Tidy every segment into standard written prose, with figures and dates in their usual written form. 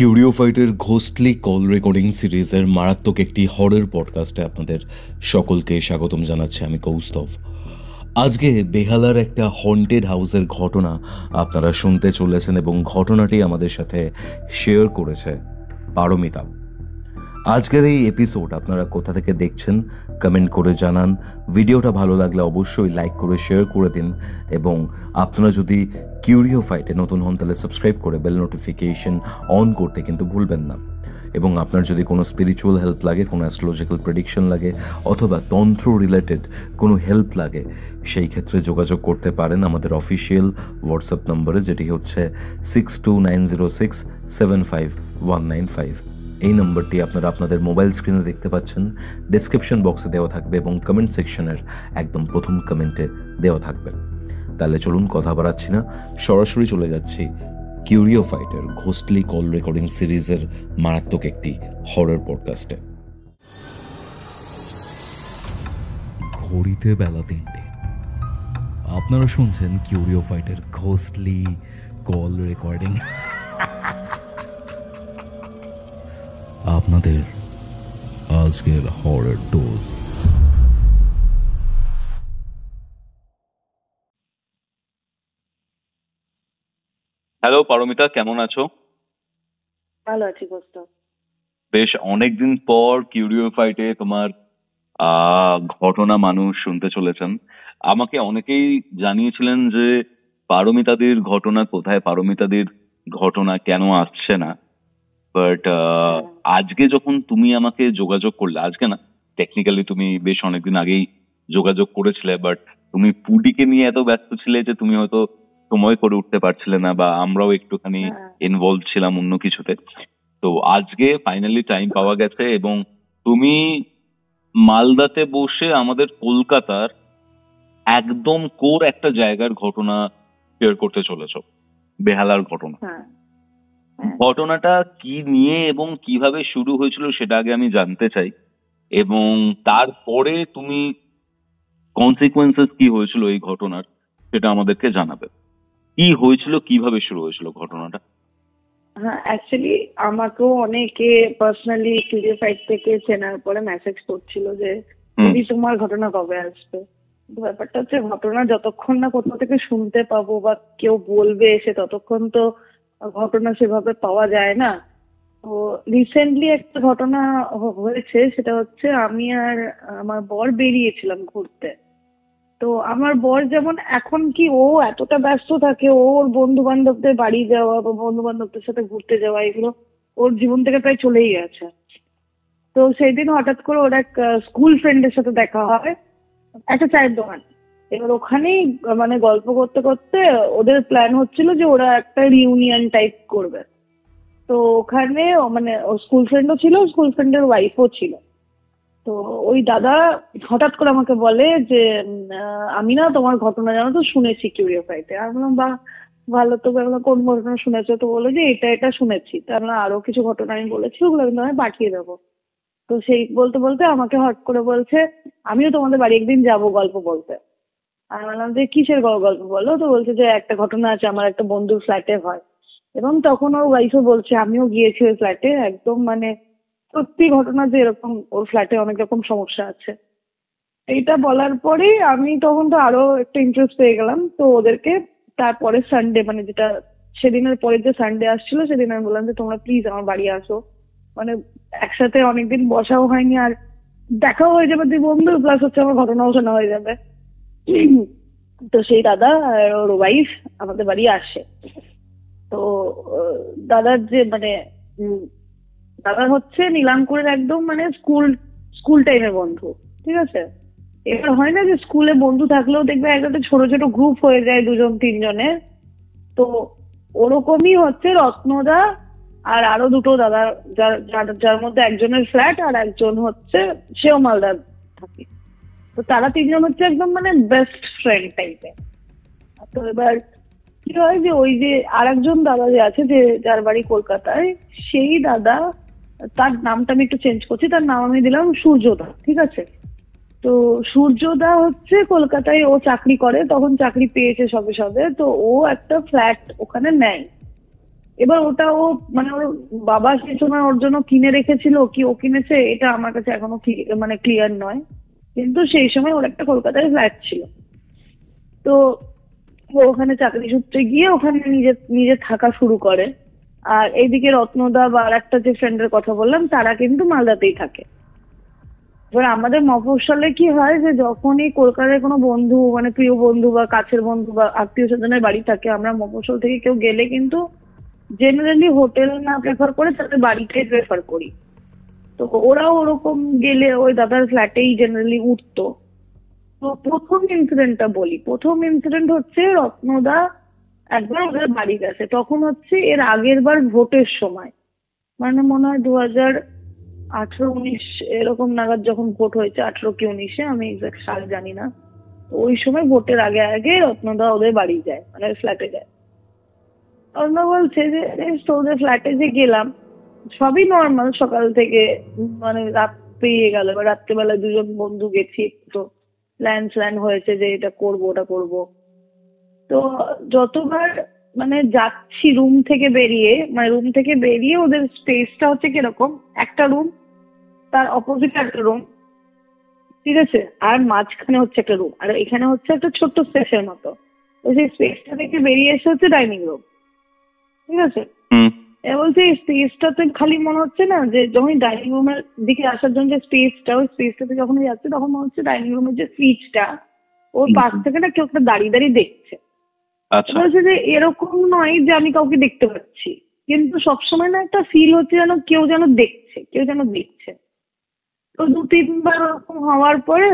কিউরিও ফাইটের ঘোস্টলি call recording সিরিজের মারাত্মক একটি হরর পডকাস্টে আপনাদের সকলকে স্বাগতম জানাচ্ছি আমি কৌস্তভ। আজকে বেহালার একটা হন্টেড হাউসের ঘটনা আপনারা শুনতে চলেছেন এবং ঘটনাটি আমাদের সাথে শেয়ার করেছে পারমিতা। আজকের এই এপিসোড আপনারা কোথা থেকে দেখছেন কমেন্ট করে জানান। ভিডিওটা ভালো লাগলে অবশ্যই লাইক করে শেয়ার করে দিন এবং আপনারা যদি কিউরিও ফাইটে নতুন হন তাহলে সাবস্ক্রাইব করে বেল নোটিফিকেশন অন করতে কিন্তু ভুলবেন না। এবং আপনার যদি কোনো স্পিরিচুয়াল হেল্প লাগে, কোনো অ্যাস্ট্রোলজিক্যাল প্রেডিকশন লাগে অথবা তন্ত্র রিলেটেড কোনো হেল্প লাগে, সেই ক্ষেত্রে যোগাযোগ করতে পারেন আমাদের অফিসিয়াল হোয়াটসঅ্যাপ নম্বরে, যেটি হচ্ছে 6290675195। এই নম্বরটি আপনারা আপনাদের মোবাইল স্ক্রিনে দেখতে পাচ্ছেন, ডেসক্রিপশন বক্সে দেওয়া থাকবে এবং কমেন্ট সেকশনের একদম প্রথম কমেন্টে দেওয়া থাকবে। তাহলে চলুন কথা বাড়াচ্ছি না, সরাসরি চলে যাচ্ছি কিউরিও ফাইটের ঘোস্টলি কল রেকর্ডিং সিরিজের মারাত্মক একটি হরর পডকাস্টে। ঘড়িতে বেলা 3টে। আপনারা শুনছেন কিউরিও ফাইটের ঘোস্টলি কল রেকর্ডিং। আপনাদের আজকের হরর ডোজ। হ্যালো পারমিতা, কেমন আছো? ভালো আছি কৌস্তব। বেশ অনেকদিন পর কিউরিও ফাইটে তোমার ঘটনা মানুষ শুনতে চলেছেন। আমাকে অনেকেই জানিয়েছিলেন যে পারমিতাদের ঘটনা কোথায়, পারমিতাদের ঘটনা কেন আসছে না। বাট আজকে যখন তুমি আমাকে যোগাযোগ করলে, আজকে না টেকনিক্যালি তুমি বেশ অনেকদিন আগেই যোগাযোগ করেছিলে, বাট তুমি পুডিকে নিয়ে এত ব্যস্ত ছিলে যে তুমি হয়তো সময় করে উঠতে পারছিলে না, বা আমরাও একটুখানি ইনভলভ ছিলাম অন্য কিছুতে। তো আজকে ফাইনালি টাইম পাওয়া গেছে এবং তুমি মালদাতে বসে আমাদের কলকাতার একদম কোর একটা জায়গার ঘটনা শেয়ার করতে চলেছো, বেহালার ঘটনা। ঘটনাটা কি নিয়ে এবং কিভাবে শুরু হয়েছিল সেটা আগে আমি জানতে চাই, এবং তারপরে তুমি কনসিকুয়েন্সেস কি হয়েছিল এই ঘটনার সেটা আমাদেরকে জানাবে। কি হয়েছিল, কিভাবে শুরু হয়েছিল ঘটনাটা? হ্যাঁ, অ্যাকচুয়ালি আমাকেও অনেকে পার্সোনালি কিউরিও ফাইট থেকে চেনার পরে মেসেজ করছিল যে দিদি তোমার ঘটনা কবে আসবে। ব্যাপারটা হচ্ছে, ঘটনা যতক্ষণ না কোথাও থেকে শুনতে পাবো বা কেউ বলবে এসে, ততক্ষণ তো ঘটনা সেভাবে পাওয়া যায় না। তো রিসেন্টলি একটা ঘটনা হয়েছে, সেটা হচ্ছে আমি আর আমার বর বেরিয়েছিলাম ঘুরতে। তো আমার বর যেমন এখন কি, ও এতটা ব্যস্ত থাকে, ওর বন্ধু বান্ধবদের বাড়ি যাওয়া বা বন্ধু বান্ধবদের সাথে ঘুরতে যাওয়া, এগুলো ওর জীবন থেকে প্রায় চলেই গেছে। তো সেই দিন হঠাৎ করে ওর এক স্কুল ফ্রেন্ডের সাথে দেখা হয় একটা চায়ের দোকান। এবার ওখানেই মানে গল্প করতে করতে ওদের প্ল্যান হচ্ছিল যে ওরা একটা রিউনিয়ন টাইপ করবে। তো ওখানে মানে ও স্কুল ফ্রেন্ডও ছিল, স্কুল ফ্রেন্ডের ওয়াইফও ছিল। তো ওই দাদা হঠাৎ করে আমাকে বলে যে আমি না তোমার ঘটনা জানো তো শুনেছি কিউরিও ফাইটে। আমি বললাম বাহ, ভালো তো। কোন ঘটনা শুনেছো? তো বললো যে এটা এটা শুনেছি। তো আমরা আরো কিছু ঘটনা আমি বলেছি, ওগুলো কিন্তু আমি পাঠিয়ে দেবো। তো সেই বলতে বলতে আমাকে হট করে বলছে আমিও তোমাদের বাড়ি একদিন যাবো গল্প বলতে। আমি বললাম যে কিসের গল্প বলো? তো বলছে যে একটা ঘটনা আছে, আমার একটা বন্ধুর ফ্ল্যাটে হয়। এবং তখন ওর ওয়াইফও বলছে আমিও গিয়েছি ওই ফ্ল্যাটে, একদম মানে সত্যি ঘটনা যে এরকম ওর ফ্ল্যাটে অনেক রকম সমস্যা আছে। এইটা বলার পরে আমি তখন তো আরো একটা ইন্টারেস্ট পেয়ে গেলাম। তো ওদেরকে তারপরে সানডে, মানে যেটা সেদিনের পরে যে সানডে আসছিল, সেদিন আমি বললাম যে তোমরা প্লিজ আমার বাড়ি আসো। মানে একসাথে অনেকদিন বসাও হয়নি, আর দেখাও হয়ে যাবে দুই বন্ধু, প্লাস হচ্ছে আমার ঘটনাও শোনা হয়ে যাবে। তো সেই দাদা আর ওর ওয়াইফ আমাদের বাড়ি আসে। তো দাদার যে মানে দাদা হচ্ছে নীলাঙ্কুরের একদম মানে স্কুল টাইমের বন্ধু, ঠিক আছে? এবার হয় না যে স্কুলে বন্ধু থাকলেও দেখবে একটা ছোট ছোট গ্রুপ হয়ে যায়, দুজন তিনজনের। তো ওরকমই হচ্ছে রত্নদা আর আরো দুটো দাদা, যার মধ্যে একজনের ফ্ল্যাট আর একজন হচ্ছে সেও মালদার থাকে। তো তারা তিনজন হচ্ছে একদম মানে বেস্ট ফ্রেন্ড টাইপের। তো এবার কি হয় যে ওই যে আর একজন দাদা যে আছে, যে যার বাড়ি কলকাতায়, সেই দাদা, তার নামটা আমি একটু চেঞ্জ করছি, তার নাম আমি দিলাম সূর্যদা, ঠিক আছে? তো সূর্যদা হচ্ছে কলকাতায় ও চাকরি করে, তখন চাকরি পেয়েছে সবে সবে। তো ও একটা ফ্ল্যাট ওখানে নেয়। এবার ওটা ও মানে ওর বাবা সেই সময় ওর জন্য কিনে রেখেছিল, কি ও কিনেছে এটা আমার কাছে এখনো মানে ক্লিয়ার নয়, কিন্তু সেই সময় ওর একটা কলকাতায় ফ্ল্যাট ছিল। তো ও ওখানে চাকরি সূত্রে গিয়ে ওখানে নিজে থাকা শুরু করে। আর এইদিকে রত্নদা বা আর একটা যে ফ্রেন্ডের কথা বললাম তারা কিন্তু মালদাতেই থাকে। এবার আমাদের মফস্বলে কি হয় যে যখনই কলকাতায় কোনো বন্ধু মানে প্রিয় বন্ধু বা কাছের বন্ধু বা আত্মীয় স্বজনের বাড়ি থাকে, আমরা মফস্বল থেকে কেউ গেলে কিন্তু জেনারেলি হোটেল না প্রেফার করে তাদের বাড়িটাই প্রেফার করি। তো ওরাও ওরকম গেলে ওই দাদার ফ্ল্যাটেই জেনারেলি উঠতো। তো প্রথম ইনসিডেন্ট হচ্ছে রত্নদা একবার ওদের বাড়ি গেছে, তখন হচ্ছে এর আগের বার ভোটের সময়, মানে মনে হয় 2018-19 এরকম নাগাদ যখন ভোট হয়েছে, 18 কি 19-এ, আমি এক্সাক্ট সাল জানি না। ওই সময় ভোটের আগে আগে রত্নদা ওদের বাড়ি যায়, মানে ফ্ল্যাটে যায়। রত্নদা বলছে যে ওদের ফ্ল্যাটে যে গেলাম সবই নর্মাল, সকাল থেকে মানে রাত পেরিয়ে গেল, এবার রাত্রেবেলা দুজন বন্ধু গেছি, তো প্ল্যান হয়েছে যে এটা করব ওটা করব। তো যতবার মানে যাচ্ছি রুম থেকে বেরিয়ে ওদের স্পেসটা হচ্ছে কিরকম, একটা রুম, তার অপোজিট একটা রুম, ঠিক আছে, আর মাঝখানে হচ্ছে একটা রুম, আর এখানে হচ্ছে একটা ছোট্ট স্পেসের মতো। তো সেই স্পেসটা থেকে বেরিয়ে এসে হচ্ছে ডাইনিং রুম, ঠিক আছে। বলছে এই স্পেসটাতে খালি মনে হচ্ছে না যে যখন ডাইনিং রুমের দিকে আসার জন্য যে স্পেসটা, ওই স্পেসটাতে যখন যাচ্ছে তখন মনে হচ্ছে ডাইনিং রুমের যে সুইচটা ওর পাশ থেকে না কেউ একটা দাঁড়িয়ে দেখছে। বলছে যে এরকম নয় যে আমি কাউকে দেখতে পাচ্ছি, কিন্তু সবসময় না একটা ফিল হচ্ছে যেন কেউ যেন দেখছে। তো 2-3 বার ওরকম হওয়ার পরে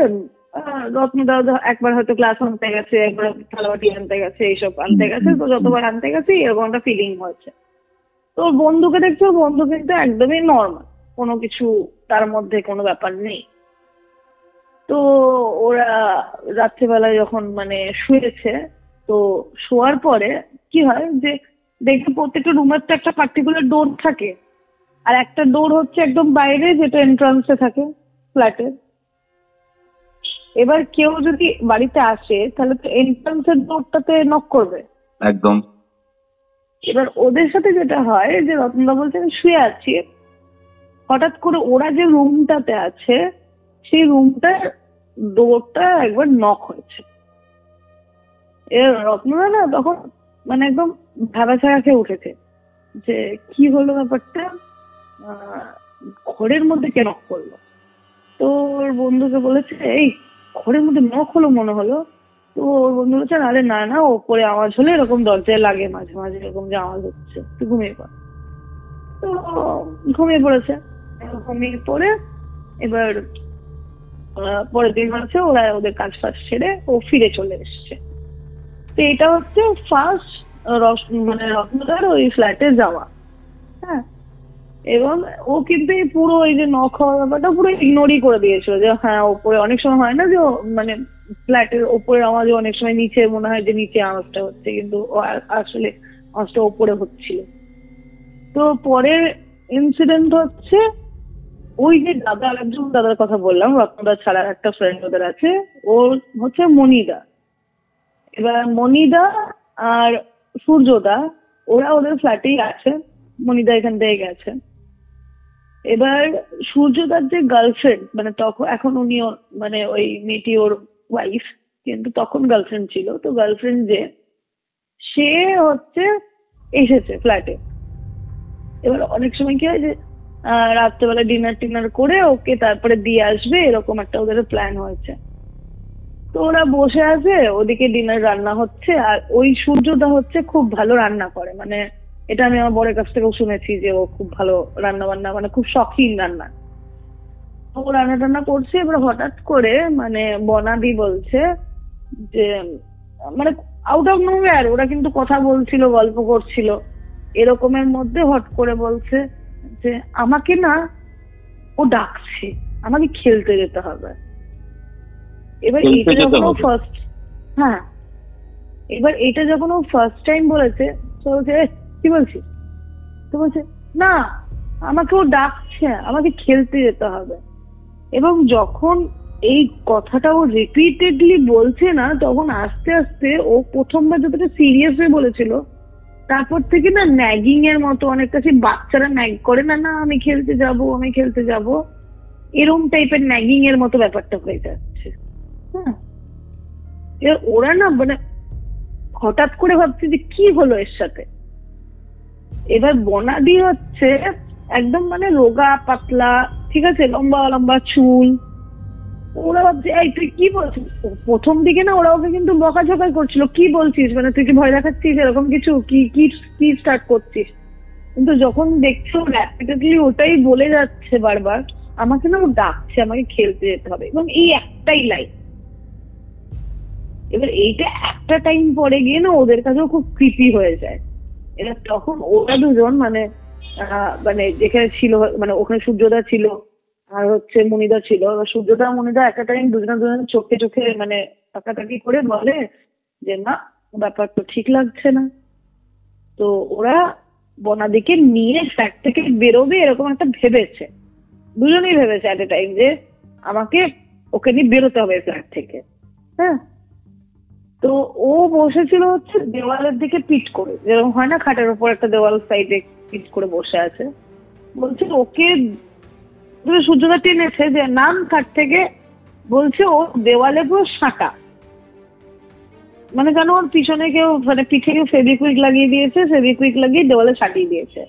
রত্নদা একবার হয়তো ক্লাস আনতে গেছে, একবার থালাবাটি আনতে গেছে, এইসব আনতে গেছে, তো যতবার আনতে গেছে এরকম একটা ফিলিং হয়েছে। তো ওর বন্ধুকে দেখছে, ওর বন্ধু কিন্তু একদমই নর্মাল, কোনো কিছু তার মধ্যে কোনো ব্যাপার নেই। তো ওরা রাত্রিবেলায় যখন মানে শুয়েছে, তো শোয়ার পরে কি হয় যে দেখে প্রত্যেকটা রুমের তো একটা পার্টিকুলার ডোর থাকে, আর একটা ডোর হচ্ছে একদম বাইরে যেটা এন্ট্রান্সে থাকে ফ্ল্যাটের। এবার কেউ যদি বাড়িতে আসে তাহলে তো এন্ট্রান্সের ডোরটাতে নক করবে একদম। এবার ওদের সাথে যেটা হয় যে রত্নদা বলছে আমি শুয়ে আছি, হঠাৎ করে ওরা যে রুমটাতে আছে সেই রুমটার ডোরটা একবার নক হয়েছে। রত্নদা না তখন মানে একদম ভাবাছাড়া খেয়ে উঠেছে যে কি হলো ব্যাপারটা, ঘরের মধ্যে কে নক করলো। তো ওর বন্ধুকে বলেছে এই ঘরের মধ্যে নক হলো মনে হলো। তো ওর বন্ধু বলছে আরে না না, ওপরে আওয়াজ হলে এরকম দরজায় লাগে মাঝে মাঝে, এরকম যে আওয়াজ হচ্ছে, তুই ঘুমিয়ে পড়। তো ঘুমিয়ে পড়েছে। ঘুমিয়ে পড়ে এবার পরের দিন হচ্ছে ওরা ওদের কাজ ফাজ ছেড়ে ও ফিরে চলে এসছে। তো এটা হচ্ছে ফার্স্ট মানে রত্নদার ওই ফ্ল্যাটে যাওয়া। হ্যাঁ, এবং ও কিন্তু পুরো এই যে নখ হওয়ার ব্যাপারটা পুরো ইগনোরই করে দিয়েছিল, যে হ্যাঁ ওপরে অনেক সময় হয় না যে মানে ফ্ল্যাটের ওপরে আওয়াজ অনেক সময় নিচে মনে হয় যে নিচে আওয়াজটা হচ্ছে, কিন্তু আসলে আওয়াজটা ওপরে হচ্ছিল। তো পরের ইনসিডেন্ট হচ্ছে ওই যে দাদা, একজন দাদার কথা বললাম, রত্নদা ছাড়া একটা ফ্রেন্ড ওদের আছে, ওর হচ্ছে মনিদা। এবার মনিদা আর সূর্যদা ওরা ওদের ফ্ল্যাটেই আছে, মনিদা এখান থেকে গেছে। এবার সূর্যদার যে গার্লফ্রেন্ড, মানে তখন এখন উনি মানে ওই মেয়েটি ওর ওয়াইফ, কিন্তু তখন গার্লফ্রেন্ড ছিল। তো গার্লফ্রেন্ড যে সে হচ্ছে এসেছে ফ্ল্যাটে। এবার অনেক সময় কি হয় যে রাত্রেবেলা ডিনার করে ওকে তারপরে দিয়ে আসবে, এরকম একটা ওদের প্ল্যান হয়েছে। তো ওরা বসে আছে, ওদিকে ডিনার রান্না হচ্ছে, আর ওই সূর্যদা হচ্ছে খুব ভালো রান্না করে, মানে এটা আমি আমার বরের কাছ থেকেও শুনেছি যে ও খুব ভালো রান্না বান্না, মানে খুব শখিন রান্না। ও রান্না টান্না করছে। এবার হঠাৎ করে মানে বনাদি বলছে যে মানে আউট অফ নোওয়্যার, ওরা কিন্তু কথা বলছিল, গল্প করছিল, এরকমের মধ্যে হট করে বলছে যে আমাকে না ও ডাকছে, আমাকে খেলতে যেতে হবে। এবার এটা যখন ও ফার্স্ট, হ্যাঁ, এবার এটা যখন ও ফার্স্ট টাইম বলেছে, তো বলছে কি বলছিস? তো বলছে না, আমাকে ও ডাকছে, আমাকে খেলতে যেতে হবে। এবং যখন এই কথাটা ও রিপিটেডলি বলছে না, তখন আস্তে আস্তে ও প্রথমবার যতটা সিরিয়াস হয়ে বলেছিল, তারপর থেকে না ন্যাগিং এর মতো অনেকটা, সেই বাচ্চারা ন্যাগ করে না, না আমি খেলতে যাব, আমি খেলতে যাব, এরকম টাইপের ন্যাগিং এর মতো ব্যাপারটা হয়ে যাচ্ছে। হ্যাঁ, ওরা না মানে হঠাৎ করে ভাবছে যে কি হলো এর সাথে। এবার বনাদি হচ্ছে একদম মানে রোগা পাতলা, ঠিক আছে, লম্বা লম্বা চুল। ওরা ভাবছে এই তুই কি বলছিস। প্রথম দিকে না ওরা ওকে কিন্তু বকাঝকা করছিল, কি বলছিস, মানে তুই কি ভয় দেখাচ্ছিস, এরকম কিছু কি কি কি স্টার্ট করছিস। কিন্তু যখন দেখছো র্যাপিডলি ওটাই বলে যাচ্ছে বারবার, আমাকে না ও ডাকছে, আমাকে খেলতে যেতে হবে, এবং এই একটাই লাইন। এবার এইটা একটা টাইম পরে গিয়ে না ওদের কাছেও খুব ক্রিপি হয়ে যায়। এবার তখন ওরা দুজন মানে মানে যেখানে ছিল, মানে ওখানে সূর্যদা ছিল আর হচ্ছে মনিদা ছিল। এবার সূর্যদা মনিদা একটা টাইম দুজনে চোখে চোখে মানে তাকাতাকি করে বলে যে না, ব্যাপার তো ঠিক লাগছে না। তো ওরা বনাদিকে নিয়ে ফ্ল্যাট থেকে বেরোবে এরকম একটা ভেবেছে, দুজনেই ভেবেছে এট এ টাইম যে আমাকে ওকে নিয়ে বেরোতে হবে ফ্ল্যাট থেকে। হ্যাঁ, তো ও বসেছিল হচ্ছে দেওয়ালের দিকে পিঠ করে, যেরকম হয় না খাটের উপর একটা দেওয়াল সাইডে পিঠ করে বসে আছে। বলছে ওকে সূর্যদা টেনেছে যে নাম খাট থেকে, বলছে ও দেওয়ালে পুরো সাঁটা, মানে কেন ওর পিছনে কেউ মানে পিঠে কেউ ফেভিকুইক লাগিয়ে দিয়েছে, ফেভিকুইক লাগিয়ে দেওয়ালে সাটিয়ে দিয়েছে।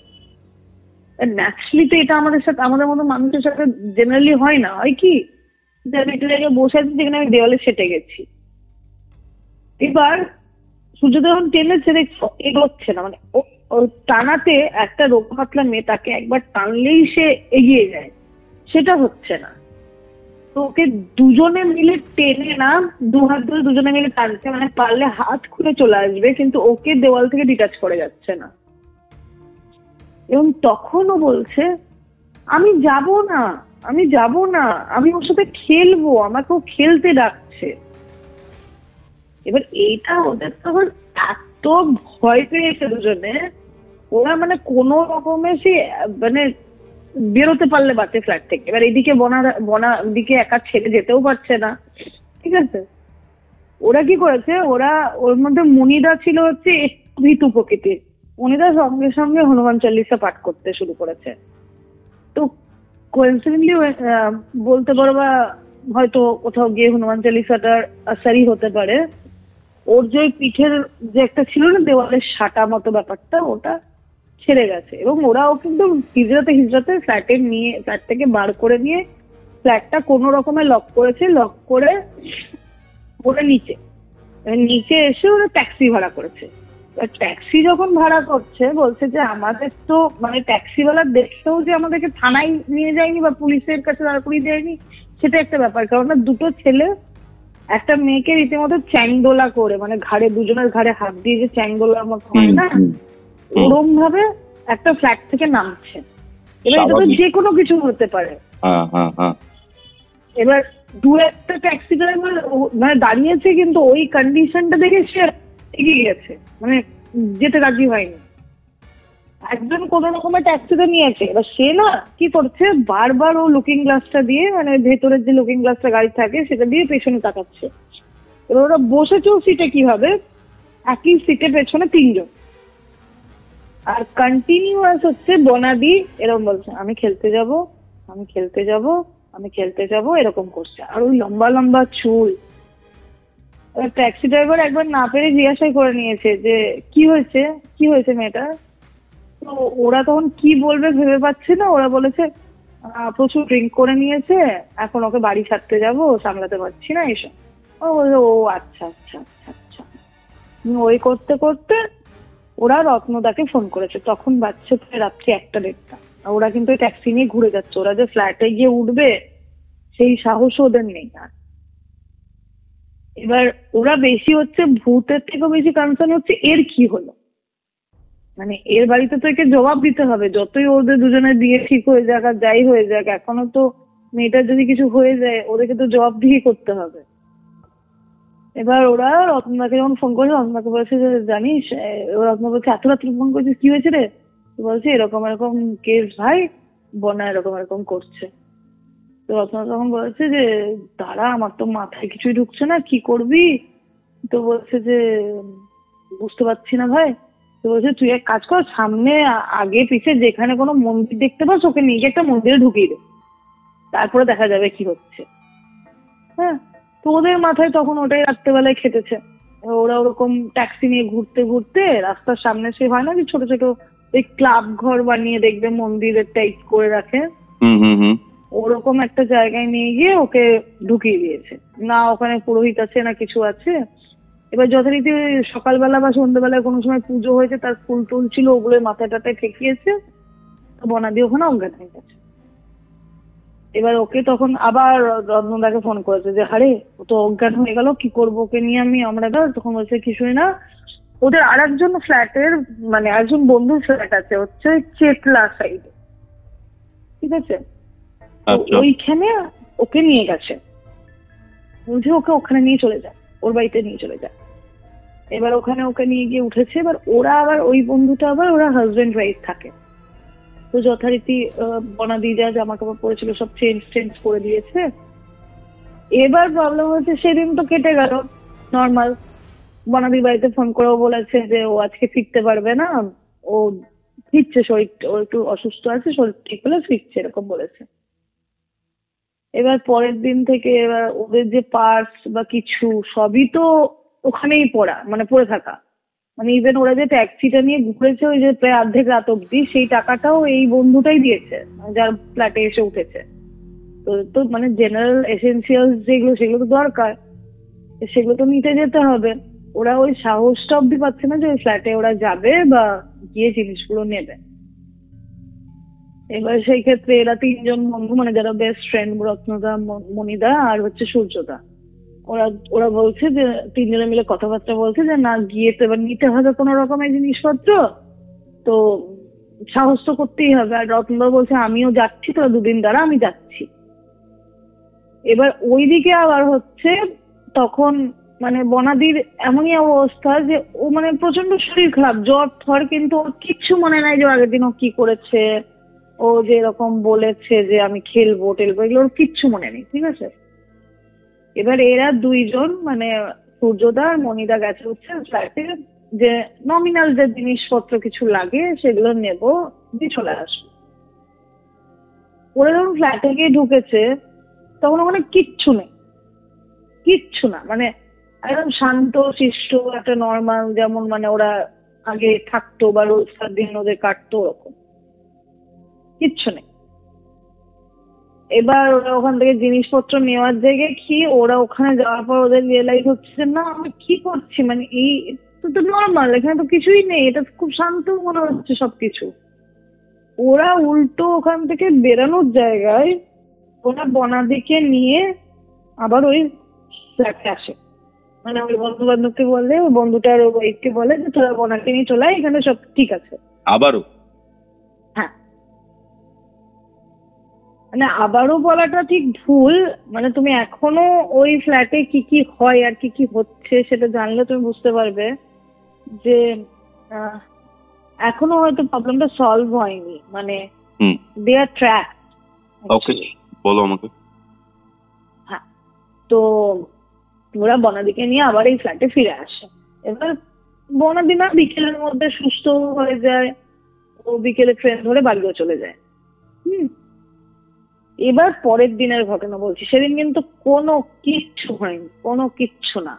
ন্যাচুরালি তো এটা আমাদের সাথে, আমাদের মতো মানুষের সাথে জেনারেলি হয় না। হয় কি যে আমি একটা জায়গায় বসে আছি যেখানে আমি দেওয়ালে সেটে গেছি। এবার সূর্যদা যখন টেনেছে দেখছো এগোচ্ছে না, মানে ও টানাতে একটা রোগা পাতলা মেয়ে তাকে একবার টানলেই সে এগিয়ে যায়, সেটা হচ্ছে না। তো ওকে দুজনে মিলে টেনে না, দু হাত ধরে দুজনে মিলে টানছে, মানে পারলে হাত খুলে চলে আসবে, কিন্তু ওকে দেওয়াল থেকে ডিটাচ করে যাচ্ছে না। এবং তখনও বলছে আমি যাব না, আমি যাব না, আমি ওর সাথে খেলবো, আমাকে ও খেলতে ডাকছে। এবার এইটা ওদের তখন এত ভয় পেয়েছে দুজনে, ওরা মানে কোন রকমে সে মানে বেরোতে পারলে বাচ্চা ফ্ল্যাট থেকে। এবার এইদিকে বনা দিকে একা ছেড়ে যেতেও পারছে না, ঠিক আছে। ওরা কি করেছে, ওরা ওর মধ্যে মনিদা ছিল হচ্ছে একটু ভীতু প্রকৃতির, মনিদা সঙ্গে সঙ্গে হনুমান চল্লিশা পাঠ করতে শুরু করেছে। তো কোইন্সিডেন্টলি বলতে পারো বা হয়তো কোথাও গিয়ে হনুমান চল্লিশাটার আসারই হতে পারে, ওর যে পিঠের যে একটা ছিল না দেওয়ালের সাটা মতো ব্যাপারটা, ওটা ছেড়ে গেছে। এবং ওরাও কিন্তু হিজড়াতে ফ্ল্যাট থেকে বার করে নিয়ে ফ্ল্যাটটা কোনো রকমে লক করেছে, লক করে ওরা নিচে এসে ওরা ট্যাক্সি ভাড়া করেছে। ট্যাক্সি যখন ভাড়া করছে বলছে যে আমাদের তো মানে ট্যাক্সিওয়ালা দেখেও যে আমাদেরকে থানায় নিয়ে যায়নি বা পুলিশের কাছে দাঁড় করিয়ে দেয়নি, সেটা একটা ব্যাপার। কারণ দুটো ছেলে একটা মেয়েকে রীতিমতো চ্যাংদোলা করে, মানে ঘাড়ে দুজনের ঘাড়ে হাত দিয়ে যে চ্যাংদোলার মতো হয় না, ওরম ভাবে একটা ফ্ল্যাট থেকে নামছে। এবার এটা তো যে কোনো কিছু হতে পারে। এবার দু একটা ট্যাক্সি ড্রাইভার মানে দাঁড়িয়েছে, কিন্তু ওই কন্ডিশনটা দেখে সে এগিয়ে গেছে, মানে যেতে রাজি হয়নি। একজন কোন রকমের ট্যাক্সিতে নিয়েছে। এবার সে না কি করছে, বারবার ও লুকিং গ্লাসটা দিয়ে, মানে ভেতরের যে লুকিং গ্লাসটা গাড়ি থাকে সেটা দিয়ে পেছনে তাকাচ্ছে। এবার ওরা বসেছেও সিটে কিভাবে, একই সিটে পেছনে তিনজন, আর কন্টিনিউয়াস হচ্ছে বনাদি এরকম বলছে আমি খেলতে যাব, আমি খেলতে যাব, আমি খেলতে যাব, এরকম করছে। আর ওই লম্বা লম্বা চুল। ট্যাক্সি ড্রাইভার একবার না পেরে জিজ্ঞাসাই করে নিয়েছে যে কি হয়েছে মেয়েটা। তো ওরা তখন কি বলবে ভেবে পাচ্ছে না। ওরা বলেছে প্রচুর ড্রিঙ্ক করে নিয়েছে, এখন ওকে বাড়ি ছাড়তে যাবো, সামলাতে পারছি না এসব। ও বলছে ও আচ্ছা আচ্ছা আচ্ছা আচ্ছা। ওই করতে করতে ওরা রত্নদাকে ফোন করেছে, তখন বাচ্চা রাত্রি 1টা-1:30। ওরা কিন্তু ওই ট্যাক্সি নিয়ে ঘুরে যাচ্ছে, ওরা যে ফ্ল্যাটে গিয়ে উঠবে সেই সাহস ওদের নেই। আর এবার ওরা বেশি হচ্ছে ভূতের থেকেও বেশি কনসার্ন হচ্ছে এর কি হলো, মানে এর বাড়িতে তো একে জবাব দিতে হবে, যতই ওদের দুজনের বিয়ে ঠিক হয়ে যাক আর যাই হয়ে যাক, এখনো তো মেয়েটার যদি কিছু হয়ে যায় ওদেরকে তো জবাবদিহি করতে হবে। এবার ওরা রত্নদাকে যখন ফোন করেছে, রত্নদাকে বলছে যে জানিস, রত্ন বলছে এত রাত্রে ফোন করেছিস, কি হয়েছে রে? বলছে এরকম এরকম কেস ভাই, বন্যা এরকম এরকম করছে। তো রত্ন তখন বলছে যে দাঁড়া, আমার তো মাথায় কিছুই ঢুকছে না, কি করবি? তো বলছে যে বুঝতে পারছি না ভাই। তো বলছে তুই এক কাজ কর, সামনে আগে পিছে যেখানে কোনো মন্দির দেখতে পাস ওকে নিয়ে গিয়ে একটা মন্দিরে ঢুকিয়ে দে, তারপরে দেখা যাবে কি হচ্ছে। হ্যাঁ, তো ওদের মাথায় তখন ওটাই রাত্রেবেলায় খেটেছে। ওরা ওরকম ট্যাক্সি নিয়ে ঘুরতে ঘুরতে রাস্তার সামনে সে হয় না যে ছোট ছোট ওই ক্লাব ঘর বানিয়ে দেখবে মন্দিরের টাইপ করে রাখে, ওরকম একটা জায়গায় নিয়ে গিয়ে ওকে ঢুকিয়ে দিয়েছে। না ওখানে পুরোহিত আছে না কিছু আছে। এবার যথারীতি সকালবেলা বা সন্ধ্যেবেলায় কোনো সময় পুজো হয়েছে, তার ফুল টুল ছিল, ওগুলো মাথায় টাথায় ঠেকিয়েছে, বনাদি ওখানে অজ্ঞান হয়ে গেছে। এবার ওকে তখন আবার রত্নদাকে ফোন করেছে যে আরে ও তো অজ্ঞান হয়ে গেল, কি করবো ওকে নিয়ে আমরা। তখন বলছে কিছুই না, ওদের আর একজন ফ্ল্যাটের মানে একজন বন্ধুর ফ্ল্যাট আছে হচ্ছে চেতলা সাইডে, ঠিক আছে, ওইখানে ওকে নিয়ে গেছে, বলছে ওকে ওখানে নিয়ে চলে যায়, ওর বাড়িতে নিয়ে চলে যায়। এবার ওখানে ওকে নিয়ে গিয়ে উঠেছে। এবার ওরা আবার ওই বন্ধুটা আবার ওরা হাজবেন্ড ওয়াইফ থাকে, তো যথারীতি বনাদি যা জামা কাপড় পরেছিল সব চেঞ্জ করে দিয়েছে। এবার প্রবলেম হচ্ছে সেদিন তো কেটে গেল নর্মাল, বনাদির বাড়িতে ফোন করেও বলেছে যে ও আজকে ফিরতে পারবে না, ও ফিরছে, শরীর ও একটু অসুস্থ আছে, শরীর ঠিক হলে ফিরছে এরকম বলেছে। এবার পরের দিন থেকে এবার ওদের যে পার্স বা কিছু সবই তো ওখানেই পড়ে থাকা, মানে ইভেন ওরা যে ট্যাক্সিটা নিয়ে ঘুরেছে ওই যে প্রায় অর্ধেক রাত অব্দি, সেই টাকাটাও এই বন্ধুটাই দিয়েছে যার ফ্ল্যাটে এসে উঠেছে। তো মানে জেনারেল এসেন্সিয়ালস যেগুলো সেগুলো তো দরকার, সেগুলো তো নিতে যেতে হবে। ওরা ওই সাহসটা অব্দি পাচ্ছে না যে ওই ফ্ল্যাটে ওরা যাবে বা গিয়ে জিনিসগুলো নেবে। এবার সেই ক্ষেত্রে এরা তিনজন বন্ধু মানে যারা বেস্ট ফ্রেন্ড, রত্নদা, মনিদা আর হচ্ছে সূর্যদা, ওরা বলছে যে তিনজনে মিলে কথাবার্তা বলছে যে না গিয়ে তো এবার নিতে হবে কোনো রকমের জিনিসপত্র, তো সাহস তো করতেই হবে। আর রত্নদা বলছে আমিও যাচ্ছি, তোরা দুদিন দ্বারা আমি যাচ্ছি। এবার ওইদিকে আবার হচ্ছে তখন মানে বনাদির এমনই অবস্থা যে ও মানে প্রচন্ড শরীর খারাপ, জ্বর ঠর, কিন্তু ওর কিচ্ছু মনে নাই যে আগের দিন ও কি করেছে, ও যে এরকম বলেছে যে আমি খেলবো টেলবো, এগুলো ওর কিচ্ছু মনে নেই, ঠিক আছে। এবার এরা দুইজন মানে সূর্যদা আর মনিদা গেছে হচ্ছে ফ্ল্যাটে যে নমিনাল যে জিনিসপত্র কিছু লাগে সেগুলো নেবো, দিয়ে চলে আসবো। ওরা যখন ফ্ল্যাটে গিয়ে ঢুকেছে তখন ওখানে কিচ্ছু নেই, কিচ্ছু না, মানে একদম শান্ত শিষ্ট একটা নর্মাল যেমন মানে ওরা আগে থাকতো বা রোজকার দিন ওদের কাটতো ওরকম, কিচ্ছু নেই। এবার ওরা ওখান থেকে জিনিসপত্র নেওয়ার জায়গায় কি ওরা ওখানে যাওয়ার পর ওদের রিয়েলাইজ হচ্ছে না আমি কি করছি, মানে এই তো নর্মাল, এখানে তো কিছুই নেই, এটা খুব শান্ত মনে হচ্ছে সবকিছু। ওরা উল্টো ওখান থেকে বেরানোর জায়গায় ওরা বনাদিকে নিয়ে আবার ওই ফ্ল্যাটে আসে, মানে ওই বন্ধু বান্ধবকে বলে, ওই বন্ধুটার ওয়াইফকে বলে যে তোরা বনাকে নিয়ে চলে আয়, এখানে সব ঠিক আছে। আবারও? হ্যাঁ, মানে আবারও বলাটা ঠিক ভুল, মানে তুমি এখনো ওই ফ্ল্যাটে কি কি হয় আর কি কি হচ্ছে সেটা জানলে তুমি বুঝতে পারবে যে এখনো হয়তো প্রবলেমটা সলভ হয়নি, মানে দে আর ট্র্যাক। ওকে, বলো আমাকে। হ্যাঁ, তো ওরা বনাদিকে নিয়ে আবার এই ফ্ল্যাটে ফিরে আসে। এবার বনাদি না বিকেলের মধ্যে সুস্থ হয়ে যায়, ও বিকেলে ট্রেন ধরে বাড়িও চলে যায়। এবার পরের দিনের ঘটনা বলছি, সেদিন কিন্তু কোনো কিচ্ছু হয়নি, কোনো কিচ্ছু না।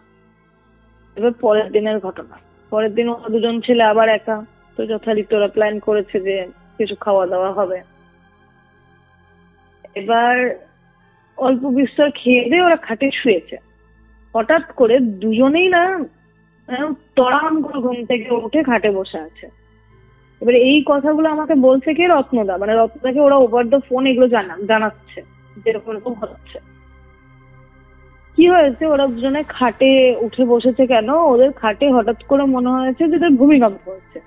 এবার পরের দিনের ঘটনা, পরের দিন ওরা দুজন ছেলে আবার একা, তো যথারীতি ওরা প্ল্যান করেছে যে কিছু খাওয়া দাওয়া হবে। এবার অল্প বিস্তর খেয়ে দিয়ে ওরা খাটে শুয়েছে, হঠাৎ করে দুজনেই না তড়াম করে ঘুম থেকে উঠে খাটে বসে আছে। এবার এই কথাগুলো আমাকে বলছে কে? রত্নদা, মানে রত্নদাকে ওরা ওভার দ্য ফোন এগুলো জানাচ্ছে যেরকম এরকম হচ্ছে। কি হয়েছে, ওরা দুজনে খাটে উঠে বসেছে কেন, ওদের খাটে হঠাৎ করে মনে হয়েছে যে ওদের ভূমিকম্প হচ্ছে।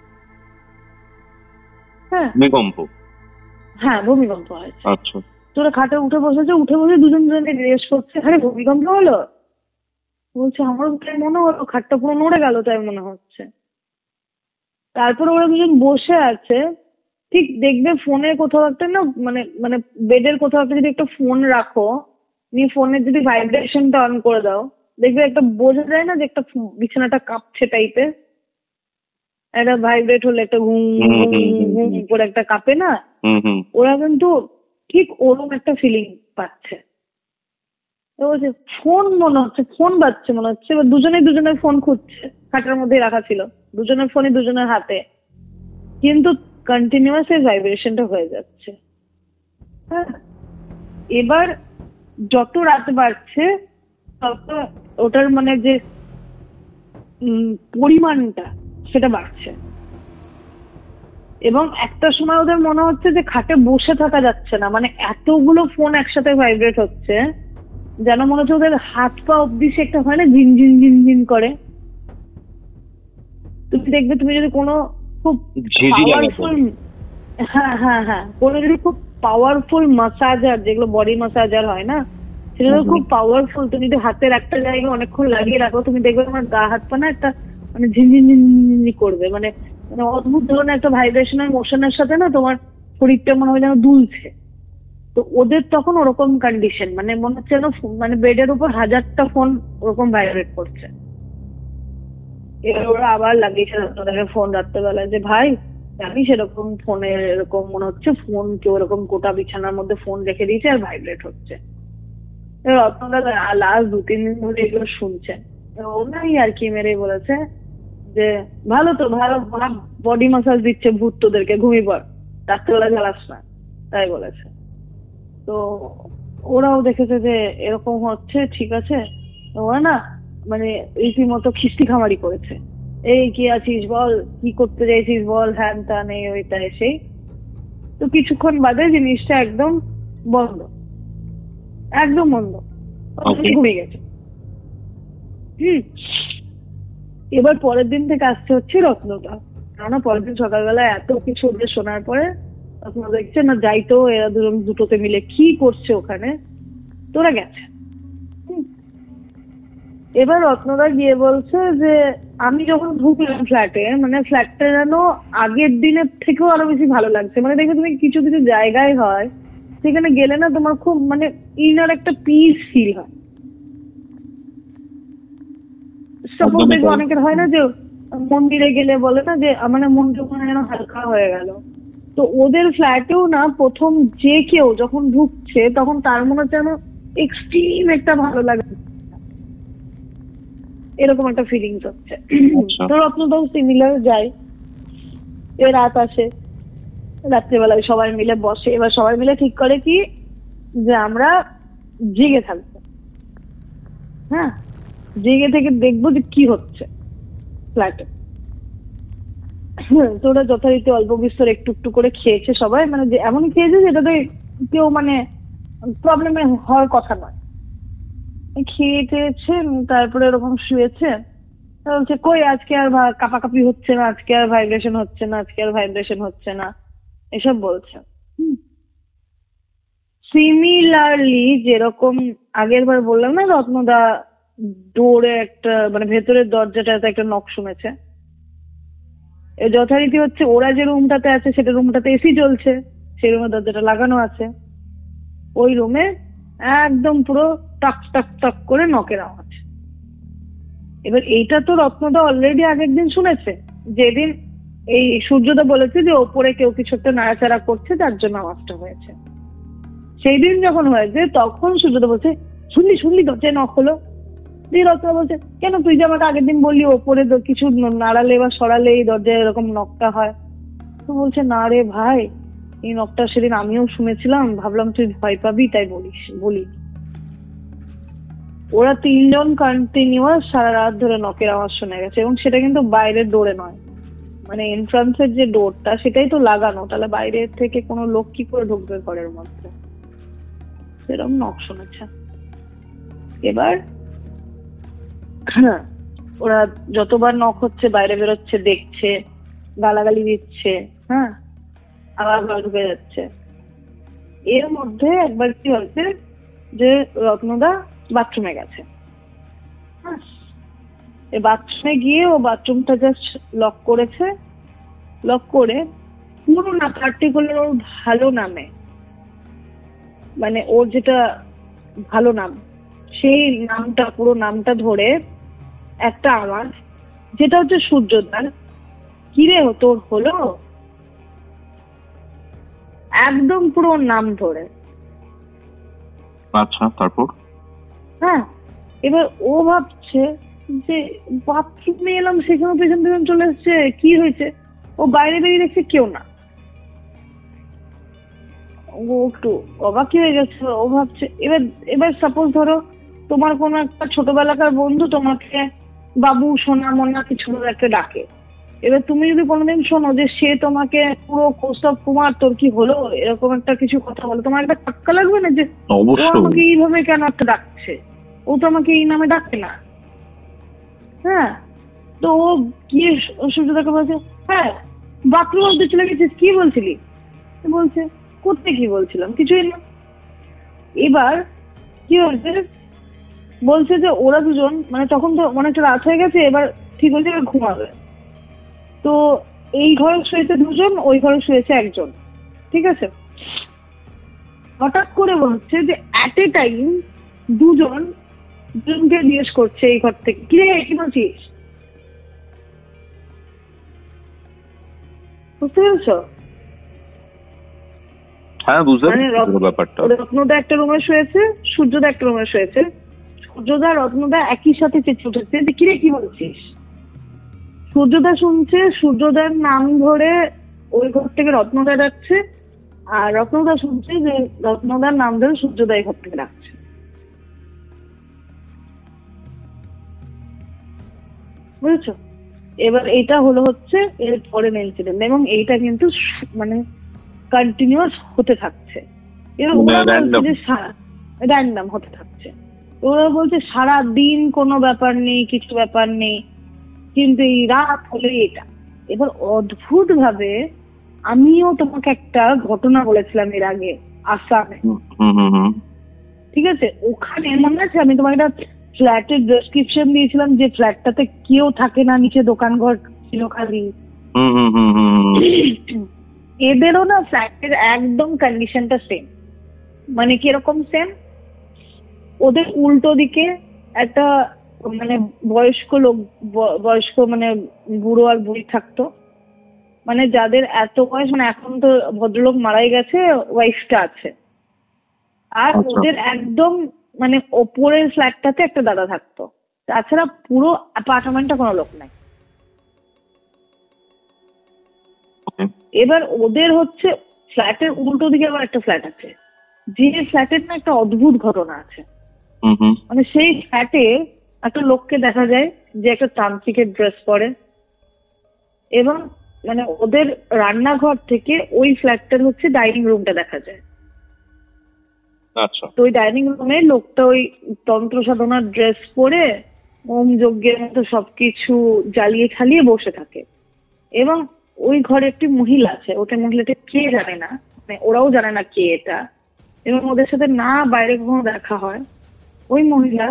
হ্যাঁ, ভূমিকম্প, হ্যাঁ ভূমিকম্প হয়েছে। আচ্ছা, তোরা খাটে উঠে বসে দুজন দুজনকে জিজ্ঞেস করছে আরে ভূমিকম্প হলো? বলছে আমারও তাই মনে হলো, খাটটা পুরো নড়ে গেল তাই মনে হচ্ছে। তারপরে ওরা দুজন বসে আছে, ঠিক দেখবে ফোনে কোথাও একটা না মানে মানে বেডের কোথাও একটা যদি একটা ফোন রাখো, নিয়ে ফোনের যদি ভাইব্রেশনটা অন করে দাও, দেখবে একটা বোঝা যায় না যে একটা বিছানাটা কাঁপছে টাইপের। একটা ভাইব্রেট হলে একটা ঘুম ঘুম করে একটা কাঁপে না, ওরা কিন্তু ঠিক ওরকম একটা ফিলিং পাচ্ছে। বলছে ফোন মনে হচ্ছে, ফোন বাজছে মনে হচ্ছে। এবার দুজনের ফোন খুঁজছে, খাটের মধ্যেই রাখা ছিল, দুজনের ফোনই দুজনের হাতে, কিন্তু কন্টিনিউয়াস এই ভাইব্রেশনটা হয়ে যাচ্ছে। হ্যাঁ, এবার যত রাত বাড়ছে তত ওটার মানে যে পরিমাণটা সেটা বাড়ছে, এবং একটা সময় ওদের মনে হচ্ছে যে খাটে বসে থাকা যাচ্ছে না, মানে এতগুলো ফোন একসাথে ভাইব্রেট হচ্ছে যেন মনে হচ্ছে ওদের হাত পা অব্দি সে একটা হয় না ঝিনঝিন ঝিনঝিন করে। তুমি দেখবে, তুমি যদি কোনো খুব পাওয়ারফুল, হ্যাঁ কোনো যদি খুব পাওয়ারফুল মাসাজার, যেগুলো বডি মাসাজার হয় না, সেটা খুব পাওয়ারফুল, তুমি যদি হাতের একটা জায়গায় অনেকক্ষণ লাগিয়ে রাখো, তুমি দেখবে তোমার গা হাত পা না একটা মানে ঝিনঝিন ঝিনঝিন করবে, মানে মানে অদ্ভুত ধরনের একটা ভাইব্রেশনাল মোশনের সাথে না তোমার শরীরটা মনে হয় যেন দুলছে। তো ওদের তখন ওরকম কন্ডিশন, মানে মনে হচ্ছে যেন মানে বেডের উপর 1000টা ফোন ওরকম ভাইব্রেট করছে। এবার ওরা আবার লাগিয়েছে তাদেরকে ফোন রাত্রেবেলায়, যে ভাই আমি সেরকম ফোনের এরকম মনে হচ্ছে ফোন কেউ এরকম গোটা বিছানার মধ্যে ফোন রেখে দিয়েছে আর ভাইব্রেট হচ্ছে। আপনারা লাস্ট 2-3 দিন ধরে এগুলো শুনছেন। ওনাই আর কি মেরে বলেছে যে ভালো তো ভালো বডি মাসাজ দিচ্ছে ভূত তোদেরকে, ঘুমিয়ে পড়, রাত্রেবেলা জ্বালাস না, তাই বলেছে। তো ওরাও দেখেছে যে এরকম হচ্ছে, ঠিক আছে, ওরা না মানে রীতিমতো খিস্তি খামারি করেছে, এই কি আছিস বল, কি করতে চাইছিস বল, হ্যান ত্যান এই ওইটা এসেই। তো কিছুক্ষণ বাদে জিনিসটা একদম বন্ধ, একদম বন্ধ, ঘুমিয়ে গেছে। এবার পরের দিন থেকে আসতে হচ্ছে রত্নটা, কেননা পরের দিন সকালবেলা এত কিছু ওদের শোনার পরে রত্ন দেখছে না যাই তো এরা দুটোতে মিলে কি করছে ওখানে, তোরা গেছে। এবার রত্নদা গিয়ে বলছে যে আমি যখন ঢুকলাম ফ্ল্যাটে, মানে ফ্ল্যাটটা যেন আগের দিনের থেকেও আরো বেশি ভালো লাগছে। মানে দেখো তুমি কিছু কিছু জায়গায় হয় সেখানে গেলে না তোমার খুব মানে ইনার একটা পিস ফিল হয়। সাপোজ দেখো অনেকের হয় না যে মন্দিরে গেলে বলে না যে মানে মনটা মনে যেন হালকা হয়ে গেল, তো ওদের ফ্ল্যাটেও না প্রথম যে কেউ যখন ঢুকছে তখন তার মনে হচ্ছে যেন এক্সট্রিম একটা ভালো লাগে, এরকম একটা ফিলিংস হচ্ছে। তো রত্নদাও সিমিলার যায়, এ রাত আসে, রাত্রেবেলায় সবাই মিলে বসে, এবার সবাই মিলে ঠিক করে কি যে আমরা জেগে থাকবো, হ্যাঁ জেগে থেকে দেখবো যে কি হচ্ছে ফ্ল্যাটে। তো ওরা যথারীতি অল্প বিস্তর একটু একটু করে খেয়েছে সবাই, মানে যে এমন খেয়েছে যেটাতে কেউ মানে প্রবলেমে হওয়ার কথা নয়, খেয়ে টেয়েছে, তারপরে এরকম শুয়েছে। বলছে কই আজকে আর কাঁপাকাঁপি হচ্ছে না, আজকে আর ভাইব্রেশন হচ্ছে না, আজকে আর ভাইব্রেশন হচ্ছে না, এসব বলছে। সিমিলারলি যেরকম আগের বার বললাম না রত্নদা ডোরে একটা মানে ভেতরের দরজাটাতে একটা নক শুনেছে, যথারীতি হচ্ছে ওরা যে রুমটাতে আছে সেটা রুমটাতে এসি চলছে, সেই রুমের দরজাটা লাগানো আছে, ওই রুমে একদম পুরো টাক টাক টাক করে নকের আওয়াজ। এবার এইটা তো রত্নদা অলরেডি আগের দিন শুনেছে, যেদিন এই সূর্যদা বলেছে যে ওপরে কেউ কিছু একটা নাড়াচাড়া করছে তার জন্য আওয়াজটা হয়েছে। সেই দিন যখন হয়েছে তখন সূর্যদা বলছে শুনলি দরজায় নক হলো। দিয়ে রত্নদা বলছে কেন তুই যে আমাকে আগের দিন বললি ওপরে কিছু নাড়ালে বা সরালে এই দরজায় এরকম নকটা হয়। তো বলছে না রে ভাই, এই নকটা সেদিন আমিও শুনেছিলাম, ভাবলাম তুই ভয় পাবি তাই বলি। ওরা 3 জন কন্টিনিউয়াস সারা রাত ধরে নকের আওয়াজ শোনা গেছে, এবং সেটা কিন্তু বাইরের ডোরে নয়, মানে এন্ট্রান্সের যে ডোরটা সেটাই তো লাগানো, তাহলে বাইরের থেকে কোনো লোক কি করে ঢুকবে ঘরের মধ্যে, সেরকম নক শুনেছে। এবার ওরা যতবার নক হচ্ছে বাইরে বেরোচ্ছে, দেখছে, গালাগালি দিচ্ছে, হ্যাঁ আবার ঘরে ঢুকে যাচ্ছে। এর মধ্যে একবার কি হচ্ছে যে রত্নদা বাথরুমে গেছে, বাথরুমে গিয়ে ও বাথরুমটা জাস্ট লক করেছে, লক করে পুরো না পার্টিকুলার ওর ভালো নামে, মানে ওর যেটা ভালো নাম সেই নামটা পুরো নামটা ধরে একটা আওয়াজ, যেটা হচ্ছে সূর্যদার, কিরে তোর হলো, একদম পুরো নাম ধরে। আচ্ছা, তারপর? হ্যাঁ, এবার ও ভাবছে যে বাথরুমে এলাম, সেখানে পেছন পেছন চলে এসছে, কি হয়েছে? ও বাইরে বেরিয়ে দেখছে কেউ না। ও একটু অবাক হয়ে গেছে। ও ভাবছে এবার এবার সাপোজ ধরো তোমার কোনো একটা ছোটবেলাকার বন্ধু তোমাকে বাবু, সোনা, মোনা কিছু একটা ডাকে। এবার তুমি যদি কোনোদিন শোনো যে সে তোমাকে পুরো কৌস্তব কুমার তোর কি হলো এরকম একটা কিছু কথা বলে, তোমার একটা ধাক্কা লাগবে না যে ও আমাকে এইভাবে কেন একটা ডাকছে, ও তো আমাকে এই নামে ডাকে না। হ্যাঁ, তো ও গিয়ে সূর্যদাকে বলছে, হ্যাঁ বাথরুম অব্দি চলে গেছিস, কি বলছিলি? বলছে কোথায় কি বলছিলাম, কিছুই না। এবার কি হয়েছে, বলছে যে ওরা দুজন মানে তখন তো অনেকটা রাত হয়ে গেছে, এবার ঠিক হয়েছে এবার ঘুমাবে। তো এই ঘরে শুয়েছে দুজন, ওই ঘরে শুয়েছে একজন, ঠিক আছে। হঠাৎ করে বলছে যে অ্যাট এ টাইম দুজনকে জিজ্ঞেস করছে এই ঘর থেকে, কি রে কি বলছিস? বুঝতে পেরেছো? হ্যাঁ, বুঝতে পারছি ব্যাপারটা। রত্নদা একটা রুমে শুয়েছে, সূর্যদা একটা রুমে শুয়েছে। সূর্যদা রত্নদা একই সাথে চেঁচে উঠেছে যে কিরে কি বলছিস? সূর্যদা শুনছে, সূর্যদার নাম ধরে ওই ঘর থেকে রত্নদা ডাকছে, আর রত্নদা শুনছে যে রত্নদার নাম ধরে সূর্যদা এই ঘর থেকে ডাকছে। বুঝেছো? এবার এটা হলো হচ্ছে এর পরের ইনসিডেন্ট, এবং এইটা কিন্তু মানে কন্টিনিউয়াস হতে থাকছে। এবার ওরা বলছে যে র্যান্ডম হতে থাকছে। ওরা বলছে সারা দিন কোনো ব্যাপার নেই, কিছু ব্যাপার নেই, কিন্তু এই রাত হলে এটা। এবার অদ্ভুত ভাবে আমিও তোমাকে একটা ঘটনা বলেছিলাম এর আগে আসামে, ঠিক আছে? ওখানে মনে আছে আমি তোমাকে একটা ফ্ল্যাটের ডেসক্রিপশন দিয়েছিলাম যে ফ্ল্যাটটাতে কেউ থাকে না, নিচে দোকান ঘর ছিল খালি। এদেরও না ফ্ল্যাটের একদম কন্ডিশনটা সেম। মানে কিরকম সেম, ওদের উল্টো দিকে একটা মানে বয়স্ক মানে বুড়ো আর বুড়ি থাকতো, মানে যাদের এত বয়স, মানে এখন তো ভদ্রলোক মারাই গেছে, ওয়াইফটা আছে। আর ওদের একদম মানে ওপরের ফ্ল্যাটটাতে একটা দাদা থাকতো, তাছাড়া পুরো অ্যাপার্টমেন্টটা কোনো লোক নাই। এবার ওদের হচ্ছে ফ্ল্যাটের উল্টো দিকে আবার একটা ফ্ল্যাট আছে, যে ফ্ল্যাটের না একটা অদ্ভুত ঘটনা আছে। মানে সেই ফ্ল্যাটে একটা লোককে দেখা যায় যে একটা তান্ত্রিকের ড্রেস পরে, এবং মানে ওদের রান্নাঘর থেকে ওই ফ্ল্যাটটার হচ্ছে ডাইনিং রুমটা দেখা যায়। আচ্ছা, তো ওই ডাইনিং রুমে লোকটা ওই তন্ত্র সাধনার ড্রেস পরে ওম যজ্ঞের মতো সবকিছু জ্বালিয়ে ঠালিয়ে বসে থাকে, এবং ওই ঘরে একটি মহিলা আছে, ওটা মহিলাটা কে জানে না, মানে ওরাও জানে না কে এটা, এবং ওদের সাথে না বাইরে কখনো দেখা হয়। ওই মহিলা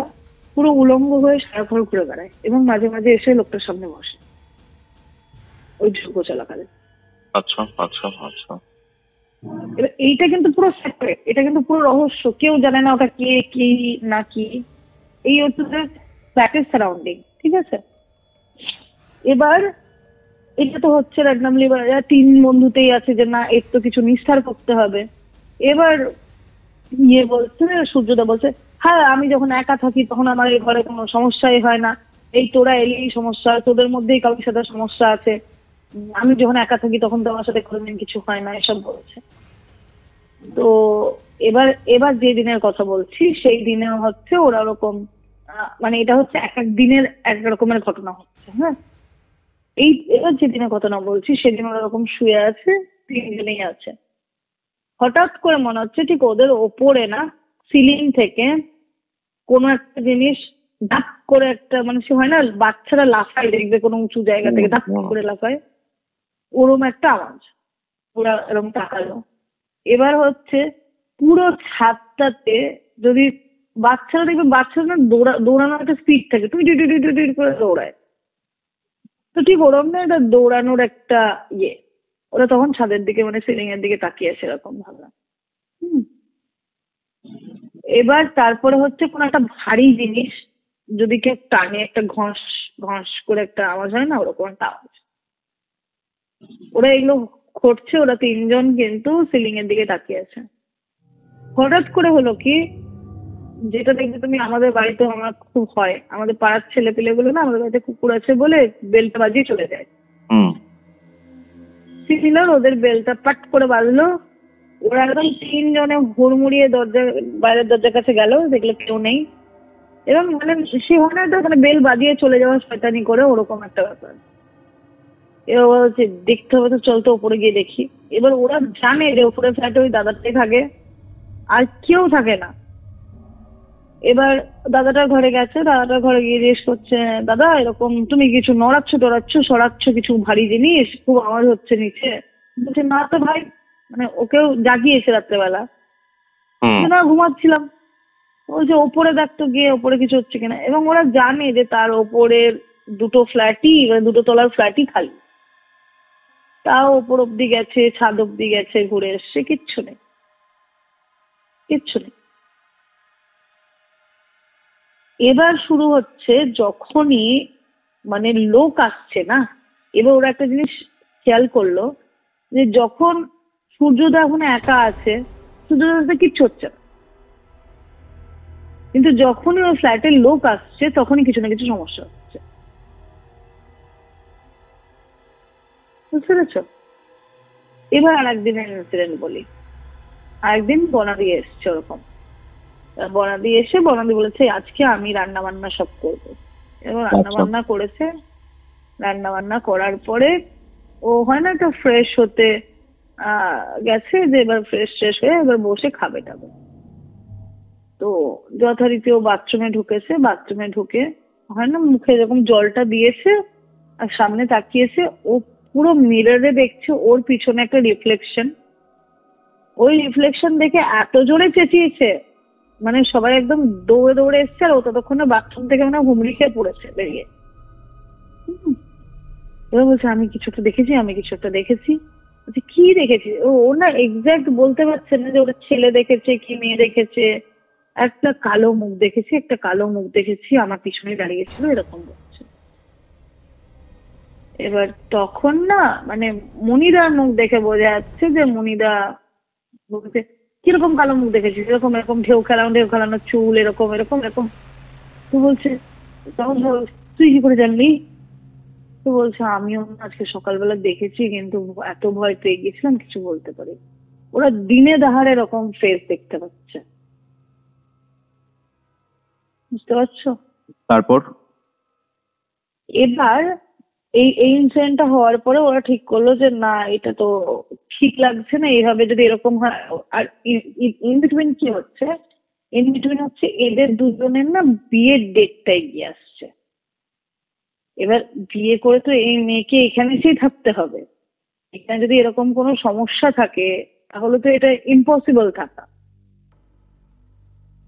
পুরো উলঙ্গ হয়ে সারা ঘর ঘুরে বেড়ায়, এবং মাঝে মাঝে এসে লোকটার সামনে বসে ওই যজ্ঞ চলাকালে। আচ্ছা আচ্ছা আচ্ছা। এবার এইটা কিন্তু পুরো সেপারেট, এটা কিন্তু পুরো রহস্য, কেউ জানে না ওটা কে, কি না কি। এই হচ্ছে ফ্ল্যাটের সারাউন্ডিং, ঠিক আছে। এবার এটা তো হচ্ছে র্যান্ডমলি, তিন বন্ধুতেই আছে যে না এর তো কিছু নিস্তার করতে হবে। এবার বলছে সূর্যদা বলছে, হ্যাঁ আমি যখন একা থাকি তখন আমার এই ঘরে কোনো সমস্যাই হয় না, এই তোরা এলেই সমস্যা, তোদের মধ্যেই কারোর সাথে সমস্যা আছে, আমি যখন একা থাকি তখন তো আমার সাথে কোনোদিন কিছু হয় না, এসব বলছে। তো এবার যে দিনের কথা বলছি সেই দিনে হচ্ছে ওরা ওরকম মানে এটা হচ্ছে এক এক দিনের এক রকমের ঘটনা হচ্ছে। হ্যাঁ, এবার যে দিনের ঘটনা বলছি সেদিন ওরা ওরকম শুয়ে আছে, তিনজনেই আছে। হঠাৎ করে মনে হচ্ছে ঠিক ওদের ওপরে না সিলিং থেকে কোনো একটা জিনিস ধাপ করে একটা, মানে সে হয় না বাচ্চারা লাফায় দেখবে কোনো উঁচু জায়গা থেকে ধাপ করে লাফায়, ওরম একটা আওয়াজ। ওরা এরকম তাকালো। এবার হচ্ছে পুরো ছাদটাতে যদি বাচ্চারা দেখবে, বাচ্চারা দৌড়ানোর একটা স্পিড থাকে, তুমি করে দৌড়ায়, তো ঠিক ওরম না এটা দৌড়ানোর একটা ওরা তখন ছাদের দিকে মানে সিলিং এর দিকে তাকিয়ে আছে এরকম ভাবলাম। এবার তারপরে হচ্ছে কোন একটা ভারী জিনিস যদি কেউ টানে, একটা ঘস ঘস করে একটা আওয়াজ হয় না, ওরকম একটা আওয়াজ। ওরা এগুলো করছে, ওরা তিনজন কিন্তু সিলিং এর দিকে তাকিয়ে আছে। হঠাৎ করে হলো কি, যেটা দেখবে তুমি আমাদের বাড়িতে আমার খুব হয়, আমাদের পাড়ার ছেলে পেলে গুলো না আমাদের বাড়িতে কুকুর আছে বলে বেলটা বাজিয়ে চলে যায়। সিমিলার ওদের বেলটা পাট করে বাজলো, ওরা একদম তিনজনে হুড়মুড়িয়ে বাইরের দরজার কাছে গেল, দেখলো কেউ নেই। এবং মানে সে হয় না মানে বেল বাজিয়ে চলে যাওয়া শয়তানি করে, ওরকম একটা ব্যাপার। এবার হচ্ছে দেখতে হবে তো, চলতো ওপরে গিয়ে দেখি। এবার ওরা জানে যে উপরে ফ্ল্যাটে ওই দাদাটাই থাকে, আর কেউ থাকে না। এবার দাদাটার ঘরে গেছে, দাদাটার ঘরে গিয়ে জিজ্ঞেস করছে, দাদা এরকম তুমি কিছু নড়াচ্ছ সরাচ্ছ কিছু ভারী জিনিস, খুব আওয়াজ হচ্ছে নিচে। বলছে না তো ভাই, মানে ওকেও জাগিয়েছে রাত্রেবেলা, না ঘুমাচ্ছিলাম। বলছে ওপরে দেখতো গিয়ে, ওপরে কিছু হচ্ছে কিনা। এবং ওরা জানে যে তার ওপরের দুটো ফ্ল্যাটই, দুটো তলার ফ্ল্যাটই খালি। তাও ওপর অব্দি গেছে, ছাদ অব্দি গেছে, ঘুরে এসছে, কিচ্ছু নেই। এবার শুরু হচ্ছে যখনই মানে লোক আসছে না, এবার ওরা একটা জিনিস খেয়াল করলো যে যখন সূর্যোদয় ওখানে একা আছে, সূর্যোদয়তে কিচ্ছু হচ্ছে না, কিন্তু যখনই ওই ফ্ল্যাটের লোক আসছে তখনই কিছু না কিছু সমস্যা হচ্ছে। বুঝতে পেরেছ? এবার আরেকদিনের ইনসিডেন্ট বলি। আরেকদিন বনাদি এসছে ওরকম। বনাদি এসে বনাদি বলেছে আজকে আমি রান্না বান্না সব করবো। এবং রান্না বান্না করেছে। রান্না বান্না করার পরে ও হয় না একটা ফ্রেশ হতে গেছে, যে এবার ফ্রেশ হয়ে এবার বসে খাবে টাবে। তো যথারীতি ও বাথরুমে ঢুকেছে। বাথরুমে ঢুকে হয় না মুখে যখন জলটা দিয়েছে আর সামনে তাকিয়েছে, ও পুরো মিররে দেখছে ওর পিছনে একটা রিফ্লেকশন। ওই রিফ্লেকশন দেখে এত জোরে চেঁচিয়েছে, মানে সবাই একদম দৌড়ে এসছে। আর ও ততক্ষণে বাথরুম থেকে মানে হুমড়ি খেয়ে পড়েছে বেরিয়ে। এবার বলছে আমি কিছু একটা দেখেছি। কি দেখেছি? ও না এক্সাক্ট বলতে পারছে না যে ওটা ছেলে দেখেছে কি মেয়ে দেখেছে। একটা কালো মুখ দেখেছি, আমার পিছনে দাঁড়িয়েছিল, এরকম বলছে। এবার তখন না মানে মনিদার মুখ দেখে বোঝা যাচ্ছে যে মনিদা বলছে কিরকম কালো মুখ দেখেছিস, এরকম ঢেউ খেলানো চুল, এরকম। তো বলছে, তখন তুই কি করে জানলি? তো বলছে আমিও আজকে সকালবেলা দেখেছি, কিন্তু এত ভয় পেয়ে গেছিলাম কিছু বলতে পারি। ওরা দিনে দাহাড়ে এরকম ফেস দেখতে পাচ্ছে। বুঝতে পারছো? তারপর এবার এই ইনসিডেন্টটা হওয়ার পরে ওরা ঠিক করলো যে না, এটা তো ঠিক লাগছে না, এইভাবে যদি এরকম হয়। আর ইন বিটুইন কি হচ্ছে, এদের দুজনের না বিয়ের ডেটটা এগিয়ে আসছে। এবার বিয়ে করে তো এই মেয়েকে এখানে এসেই থাকতে হবে। এখানে যদি এরকম কোনো সমস্যা থাকে তাহলে তো এটা ইম্পসিবল থাকা।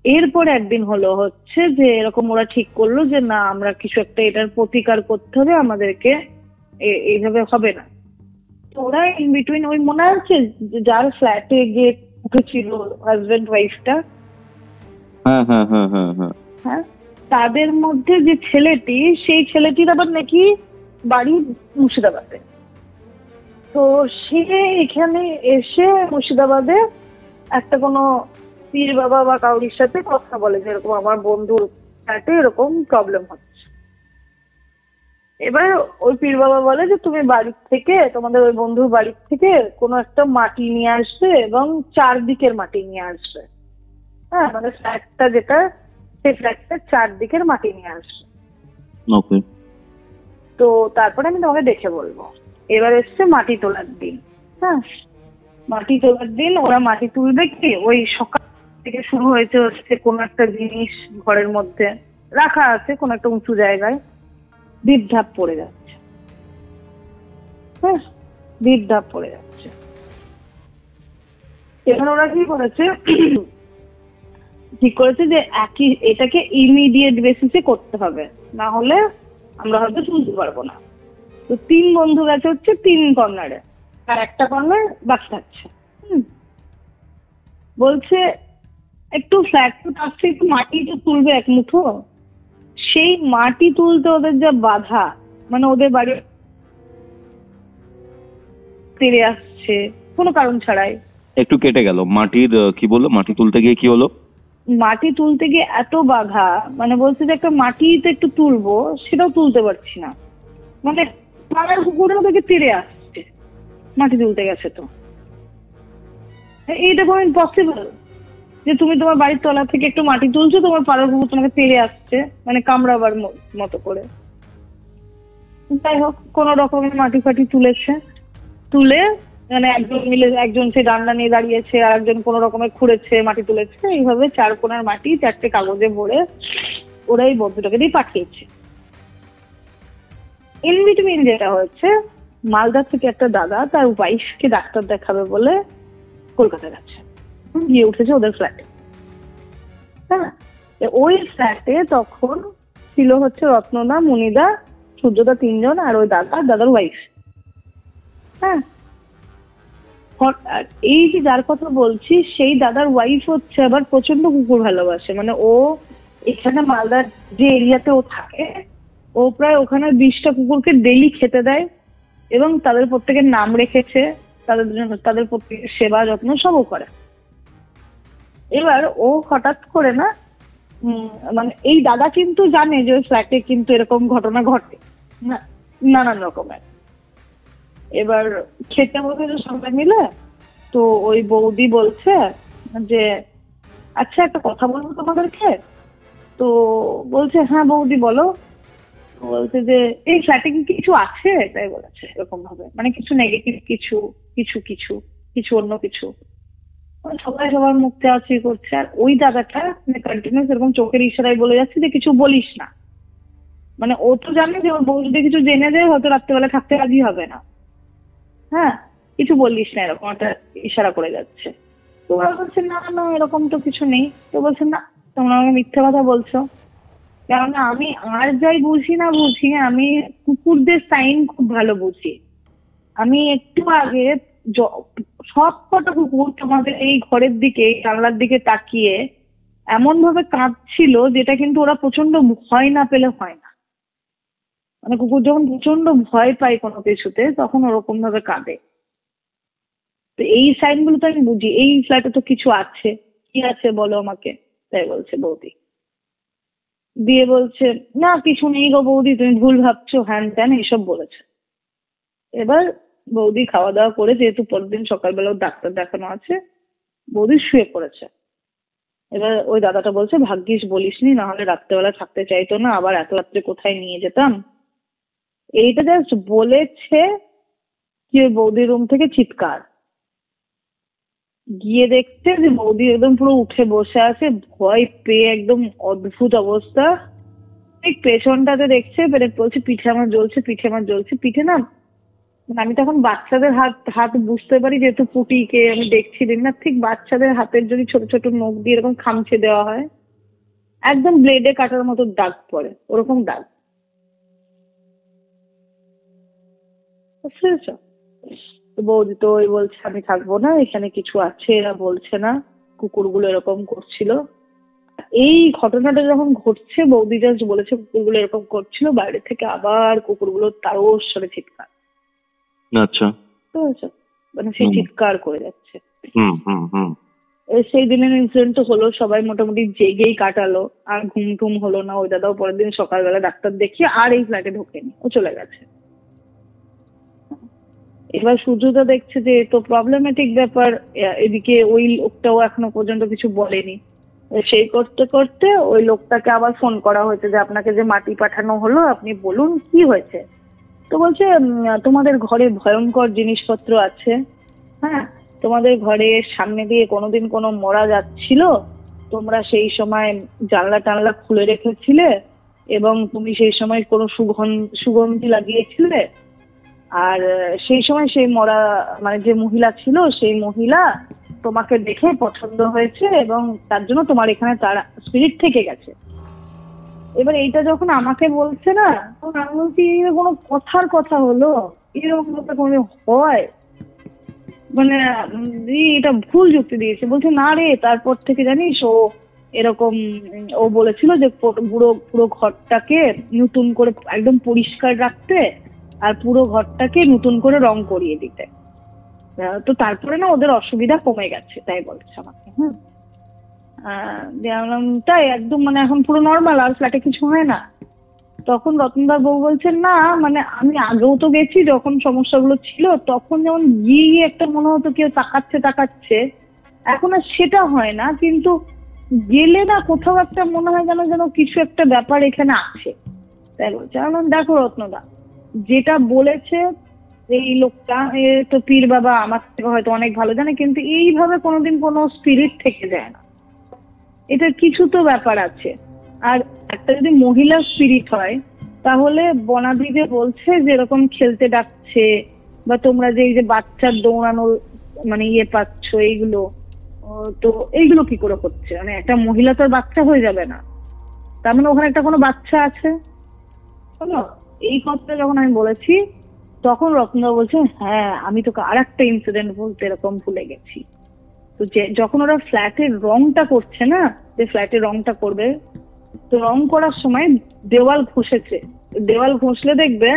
এরপর একদিন হচ্ছে যে এরকম ওরা ঠিক করলো যে না, আমরা কিছু একটা এটার প্রতিকার করতে হবে, আমাদেরকে এইভাবে হবে না। তো ওরা ইন বিটুইন ওই মনে আছে যার ফ্ল্যাটে গিয়ে উঠেছিল হাজবেন্ড ওয়াইফটা, হ্যাঁ, তাদের মধ্যে যে ছেলেটি, সেই ছেলেটির আবার নাকি বাড়ি মুর্শিদাবাদে। তো সে এখানে এসে মুর্শিদাবাদে একটা কোনো পীর বাবা বা কাউরির সাথে কথা বলে যে এরকম আমার বন্ধুর ফ্ল্যাটে এরকম প্রবলেম হচ্ছে। এবার ওই পীর বাবা বলে যে তুমি বাড়ির থেকে, তোমাদের ওই বন্ধুর বাড়ির থেকে কোনো একটা মাটি নিয়ে আসবে এবং চারদিকের মাটি নিয়ে আসবে। হ্যাঁ, মানে ফ্ল্যাটটা যেটা, সেই ফ্ল্যাটটা চারদিকের মাটি নিয়ে আসবে। ওকে। তো তারপরে আমি তোমাকে দেখে বলবো। এবার এসছে মাটি তোলার দিন। হ্যাঁ, মাটি তোলার দিন ওরা মাটি তুলবে কি, ওই সকাল থেকে শুরু হচ্ছে কোনো একটা জিনিস ঘরের মধ্যে রাখা আছে কোনো একটা উঁচু জায়গায়, বিদ্ধাপ পড়ে যাচ্ছে। হ্যাঁ, বিদ্ধাপ পড়ে যাচ্ছে। এখানে ওরা কি করেছে, ঠিক করেছে যে এটাকে ইমিডিয়েট বেসিসে করতে হবে, না হলে আমরা হয়তো তুলতে পারবো না। তো 3 বন্ধু গেছে হচ্ছে 3 কর্নারে, আর একটা কর্নার বাকি থাকছে। বলছে একটু ফ্ল্যাট আসছে, একটু মাটি তো তুলবে এক মুঠো। সেই মাটি তুলতে ওদের যা বাধা, মানে ওদের বাড়ি তেড়ে আসছে কোনো কারণ ছাড়াই। একটু কেটে গেল। মাটির কি বললো, মাটি তুলতে গিয়ে কি হলো? মাটি তুলতে গিয়ে এত বাধা, মানে বলছে যে একটা মাটিতে একটু তুলবো, সেটাও তুলতে পারছি না। মানে পাড়ার কুকুরেও দেখে তেড়ে আসছে মাটি তুলতে গেছে। তো এইটা কোনো ইম্পসিবল যে তুমি তোমার বাড়ির তলা থেকে একটু মাটি তুলছো, তোমার পাড়ার কুকুর তোমাকে তেড়ে আসছে, মানে কামড়াবার মতো করে। যাই হোক, কোন রকমের মাটি ফাটি তুলেছে, তুলে মানে একজন মিলে, একজন সে ডান্ডা নিয়ে দাঁড়িয়েছে, আর একজন কোন রকমের খুঁড়েছে, মাটি তুলেছে, এইভাবে 4 কোণার মাটি 4টে কাগজে ভরে ওরা এই বন্ধুটাকে দিয়ে পাঠিয়েছে। ইন বিটুইন যেটা হচ্ছে, মালদা থেকে একটা দাদা তার ওয়াইফকে ডাক্তার দেখাবে বলে কলকাতা যাচ্ছে, গিয়ে উঠেছে ওদের ফ্ল্যাটে। হ্যাঁ, ওই ফ্ল্যাটে তখন ছিল হচ্ছে রত্নদা, মুনিদা, সূর্যদা, 3 জন, আর ওই দাদার ওয়াইফ। হ্যাঁ, এই যে যার কথা বলছি সেই দাদার ওয়াইফ হচ্ছে আবার প্রচন্ড কুকুর ভালোবাসে। মানে ও এখানে মালদার যে এরিয়াতে ও থাকে, ও প্রায় ওখানে 20টা কুকুরকে ডেইলি খেতে দেয় এবং তাদের প্রত্যেকের নাম রেখেছে, তাদের প্রত্যেকের সেবা যত্ন সবও করে। এবার ও হঠাৎ করে না, মানে এই দাদা কিন্তু জানে যে ওই ফ্ল্যাটে কিন্তু এরকম ঘটনা ঘটে না, নানান রকমের। এবার খেতে বসে সবাই মিলে, তো ওই বৌদি বলছে যে আচ্ছা একটা কথা বলবো তোমাদেরকে। তো বলছে হ্যাঁ বৌদি বলো। বলছে যে এই ফ্ল্যাটে কি কিছু আছে, তাই বলেছে এরকম ভাবে, মানে কিছু নেগেটিভ, কিছু কিছু কিছু কিছু অন্য কিছু। সবাই সবার মুখ চাওয়াচি করছে, আর ওই দাদাটা মানে কন্টিনিউস এরকম চোখের ইশারায় বলে যাচ্ছে যে কিছু বলিস না। মানে ও তো জানে যে ওর বউ যদি কিছু জেনে যায় হয়তো রাত্রেবেলা থাকতে রাজি হবে না। হ্যাঁ, কিছু বলিস না, এরকম একটা ইশারা করে যাচ্ছে। তো ওরা বলছে না না এরকম তো কিছু নেই। তো বলছে না, তোমরা আমাকে মিথ্যে কথা বলছো। কেননা আমি আর যাই বুঝি না বুঝি, আমি কুকুরদের সাইন খুব ভালো বুঝি। আমি একটু আগে সব কটা কুকুর তোমাদের এই ঘরের দিকে, জানলার দিকে তাকিয়ে এমন ভাবে কাঁদছিল, যেটা কিন্তু ওরা প্রচন্ড ভয় না পেলে হয় না। মানে কুকুর যখন প্রচন্ড ভয় পায় কোনো কিছুতে, তখন ওরকম ভাবে কাঁদে। তো এই সাইন গুলো তো আমি বুঝি। এই ফ্ল্যাটে তো কিছু আছে, কি আছে বলো আমাকে, তাই বলছে বৌদি। দিয়ে বলছে না কিছু নেই গো বৌদি, তুমি ভুল ভাবছো, হ্যান ত্যান এইসব বলেছে। এবার বৌদি খাওয়া দাওয়া করে, যেহেতু পরের দিন সকালবেলাও ডাক্তার দেখানো আছে, বৌদি শুয়ে পড়েছে। এবার ওই দাদাটা বলছে ভাগ্যিস বলিসনি, না হলে রাত্রেবেলা থাকতে চাইতো না, আবার এত রাত্রে কোথায় নিয়ে যেতাম। এইটা জাস্ট বলেছে কি ওই বৌদির রুম থেকে চিৎকার। গিয়ে দেখছে যে বৌদি একদম পুরো উঠে বসে আছে, ভয় পেয়ে একদম অদ্ভুত অবস্থা। ঠিক পেছনটাতে দেখছে, বলছে পিঠে আমার জ্বলছে, পিঠে আমার জ্বলছে। পিঠে না, মানে আমি তখন বাচ্চাদের হাত বুঝতে পারি, যেহেতু পুটিকে আমি দেখছিলাম না, ঠিক বাচ্চাদের হাতের যদি ছোট ছোট নখ দিয়ে এরকম খামচে দেওয়া হয়, একদম ব্লেডে কাটার মতো দাগ পড়ে, ওরকম দাগ। বুঝতে, তো বৌদি তো ওই বলছে আমি থাকবো না, এখানে কিছু আছে, এরা বলছে না। কুকুরগুলো এরকম করছিল। এই ঘটনাটা যখন ঘটছে, বৌদি জাস্ট বলেছে কুকুরগুলো এরকম করছিল, বাইরে থেকে আবার কুকুরগুলো তারস্বরে চিৎকার। আচ্ছা, মানে সেই চিৎকার করে যাচ্ছে। সেই দিনের ইনসিডেন্ট হলো, সবাই মোটামুটি জেগেই কাটালো, আর ঘুম টুম হলো না। ওই দাদাও পরের দিন সকালবেলা ডাক্তার দেখিয়ে আর এই ফ্ল্যাটে ঢোকেনি, ও চলে গেছে। এবার সূর্যদা দেখছে যে তো প্রবলেমেটিক ব্যাপার, এদিকে ওই লোকটাও এখনো পর্যন্ত কিছু বলেনি। সেই করতে করতে ওই লোকটাকে আবার ফোন করা হয়েছে যে আপনাকে যে মাটি পাঠানো হলো, আপনি বলুন কি হয়েছে। তো বলছে তোমাদের ঘরে ভয়ঙ্কর জিনিসপত্র আছে। হ্যাঁ, তোমাদের ঘরের সামনে দিয়ে কোনোদিন কোনো মরা যাচ্ছিল, তোমরা সেই সময় জানলা টানলা খুলে রেখেছিলে এবং তুমি সেই সময় কোনো সুগন্ধি লাগিয়েছিলে। আর সেই সময় সেই মরা মানে যে মহিলা ছিল, সেই মহিলা তোমাকে দেখে পছন্দ হয়েছে এবং তার জন্য তোমার এখানে তার স্পিরিট থেকে গেছে। এবার এইটা যখন আমাকে বলছে না, তখন আমি বলছি কোনো কথার কথা হলো, এরকম কোনো হয়? মানে এটা ভুল যুক্তি দিয়েছে। বলছে না রে, তারপর থেকে জানিস ও এরকম, ও বলেছিল যে পুরো ঘরটাকে নতুন করে একদম পরিষ্কার রাখতে, আর পুরো ঘরটাকে নতুন করে রং করিয়ে দিতে। তো তারপরে না ওদের অসুবিধা কমে গেছে তাই বলছে আমাকে। তাই একদম মানে এখন পুরো নর্মাল, আর ফ্ল্যাটে কিছু হয় না। তখন রতনদার বউ বলছেন না মানে আমি আগেও তো গেছি যখন সমস্যাগুলো ছিল, তখন যেমন গিয়ে একটা মনে হতো কেউ তাকাচ্ছে, এখন আর সেটা হয় না, কিন্তু গেলে না কোথাও একটা মনে হয় যেন যেন কিছু একটা ব্যাপার এখানে আছে। তাই বলছে। দেখো রত্নদা যেটা বলেছে এই লোকটা, তো পীর বাবা আমার থেকে হয়তো অনেক ভালো জানে, কিন্তু এইভাবে কোনোদিন কোনো স্পিরিট থেকে যায় না, এটা কিছু তো ব্যাপার আছে। আর একটা যদি মহিলা স্পিরিট হয় তাহলে বনাদি যে বলছে যে এরকম খেলতে ডাকছে বা তোমরা যে এই যে বাচ্চার দৌড়ানোর মানে পাচ্ছ এইগুলো, তো এইগুলো কি করে হচ্ছে? মানে একটা মহিলা তো বাচ্চা হয়ে যাবে না, তার মানে ওখানে একটা কোনো বাচ্চা আছে। এই কথাটা যখন আমি বলেছি তখন রত্নদা বলছে হ্যাঁ আমি তোকে আর একটা ইনসিডেন্ট বলতে এরকম ভুলে গেছি। তো যখন ওরা ফ্ল্যাটের রংটা করছে না, যে ফ্ল্যাটের রংটা করবে, তো রং করার সময় দেওয়াল ঘষেছে। দেওয়াল ঘষলে দেখবে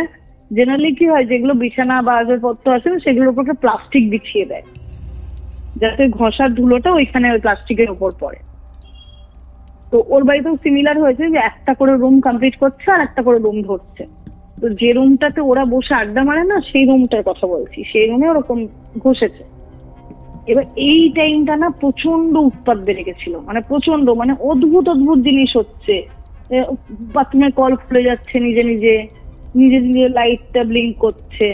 জেনারেলি কি হয়, যেগুলো বিছানা বা আসবাবপত্র আছে সেগুলোর উপর প্লাস্টিক বিছিয়ে দেয় যাতে ঘষার ধুলোটা ওইখানে ওই প্লাস্টিকের উপর পড়ে। তো ওর বাড়িতেও সিমিলার হয়েছে যে একটা করে রুম কমপ্লিট করছে আর একটা করে রুম ধরছে। তো যে রুমটাতে ওরা বসে আড্ডা মারে না সেই রুমটার কথা বলছি, সেই রুমে ওরকম ঘষেছে। এবার এই টাইমটা না প্রচন্ড উৎপাত বেড়ে গেছিল, মানে প্রচন্ড, মানে অদ্ভুত অদ্ভুত জিনিস হচ্ছে। বাথরুমের কল খুলে যাচ্ছে নিজে নিজে, নিজে নিজে লাইটটা ব্লিঙ্ক করছে।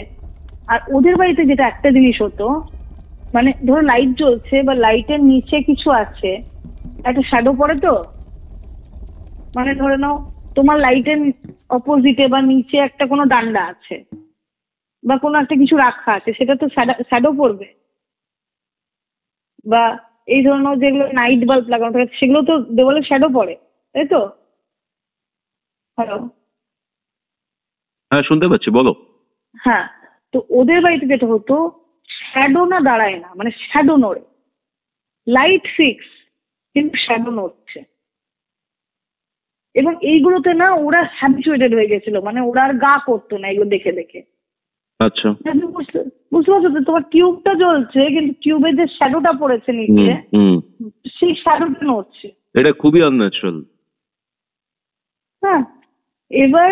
আর ওদের বাড়িতে যেটা একটা জিনিস হতো, মানে ধরো লাইট জ্বলছে বা লাইটের নিচে কিছু আছে, একটা শ্যাডো পড়ে, তো মানে ধরে নাও তোমার লাইটের অপোজিটে বা নিচে একটা কোনো ডান্ডা আছে বা কোনো একটা কিছু রাখা আছে, সেটা তো শ্যাডো পড়বে। বা এই ধরনের যেগুলো নাইট বাল্ব লাগানো থাকে সেগুলো তো দেওয়ালে শ্যাডো পড়ে, তাই তো? হ্যালো, হ্যাঁ শুনতে পাচ্ছি, বলো। হ্যাঁ, তো ওদের বাড়িতে যেটা হতো শ্যাডো না দাঁড়ায় না, মানে শ্যাডো নড়ে, লাইট ফিক্স কিন্তু শ্যাডো নড়ছে। এবং এইগুলোতে না ওরা হ্যাবিচুয়েটেড হয়ে গেছিল, মানে ওরা আর গা করতো না এগুলো দেখে দেখে। আচ্ছা, বুঝতে পারছো তো? তোমার টিউবটা জ্বলছে কিন্তু টিউবের যে শ্যাডোটা পড়েছে নিচে সেই শ্যাডোটা নড়ছে। এটা খুবই আনন্যাচারাল। হ্যাঁ, এবার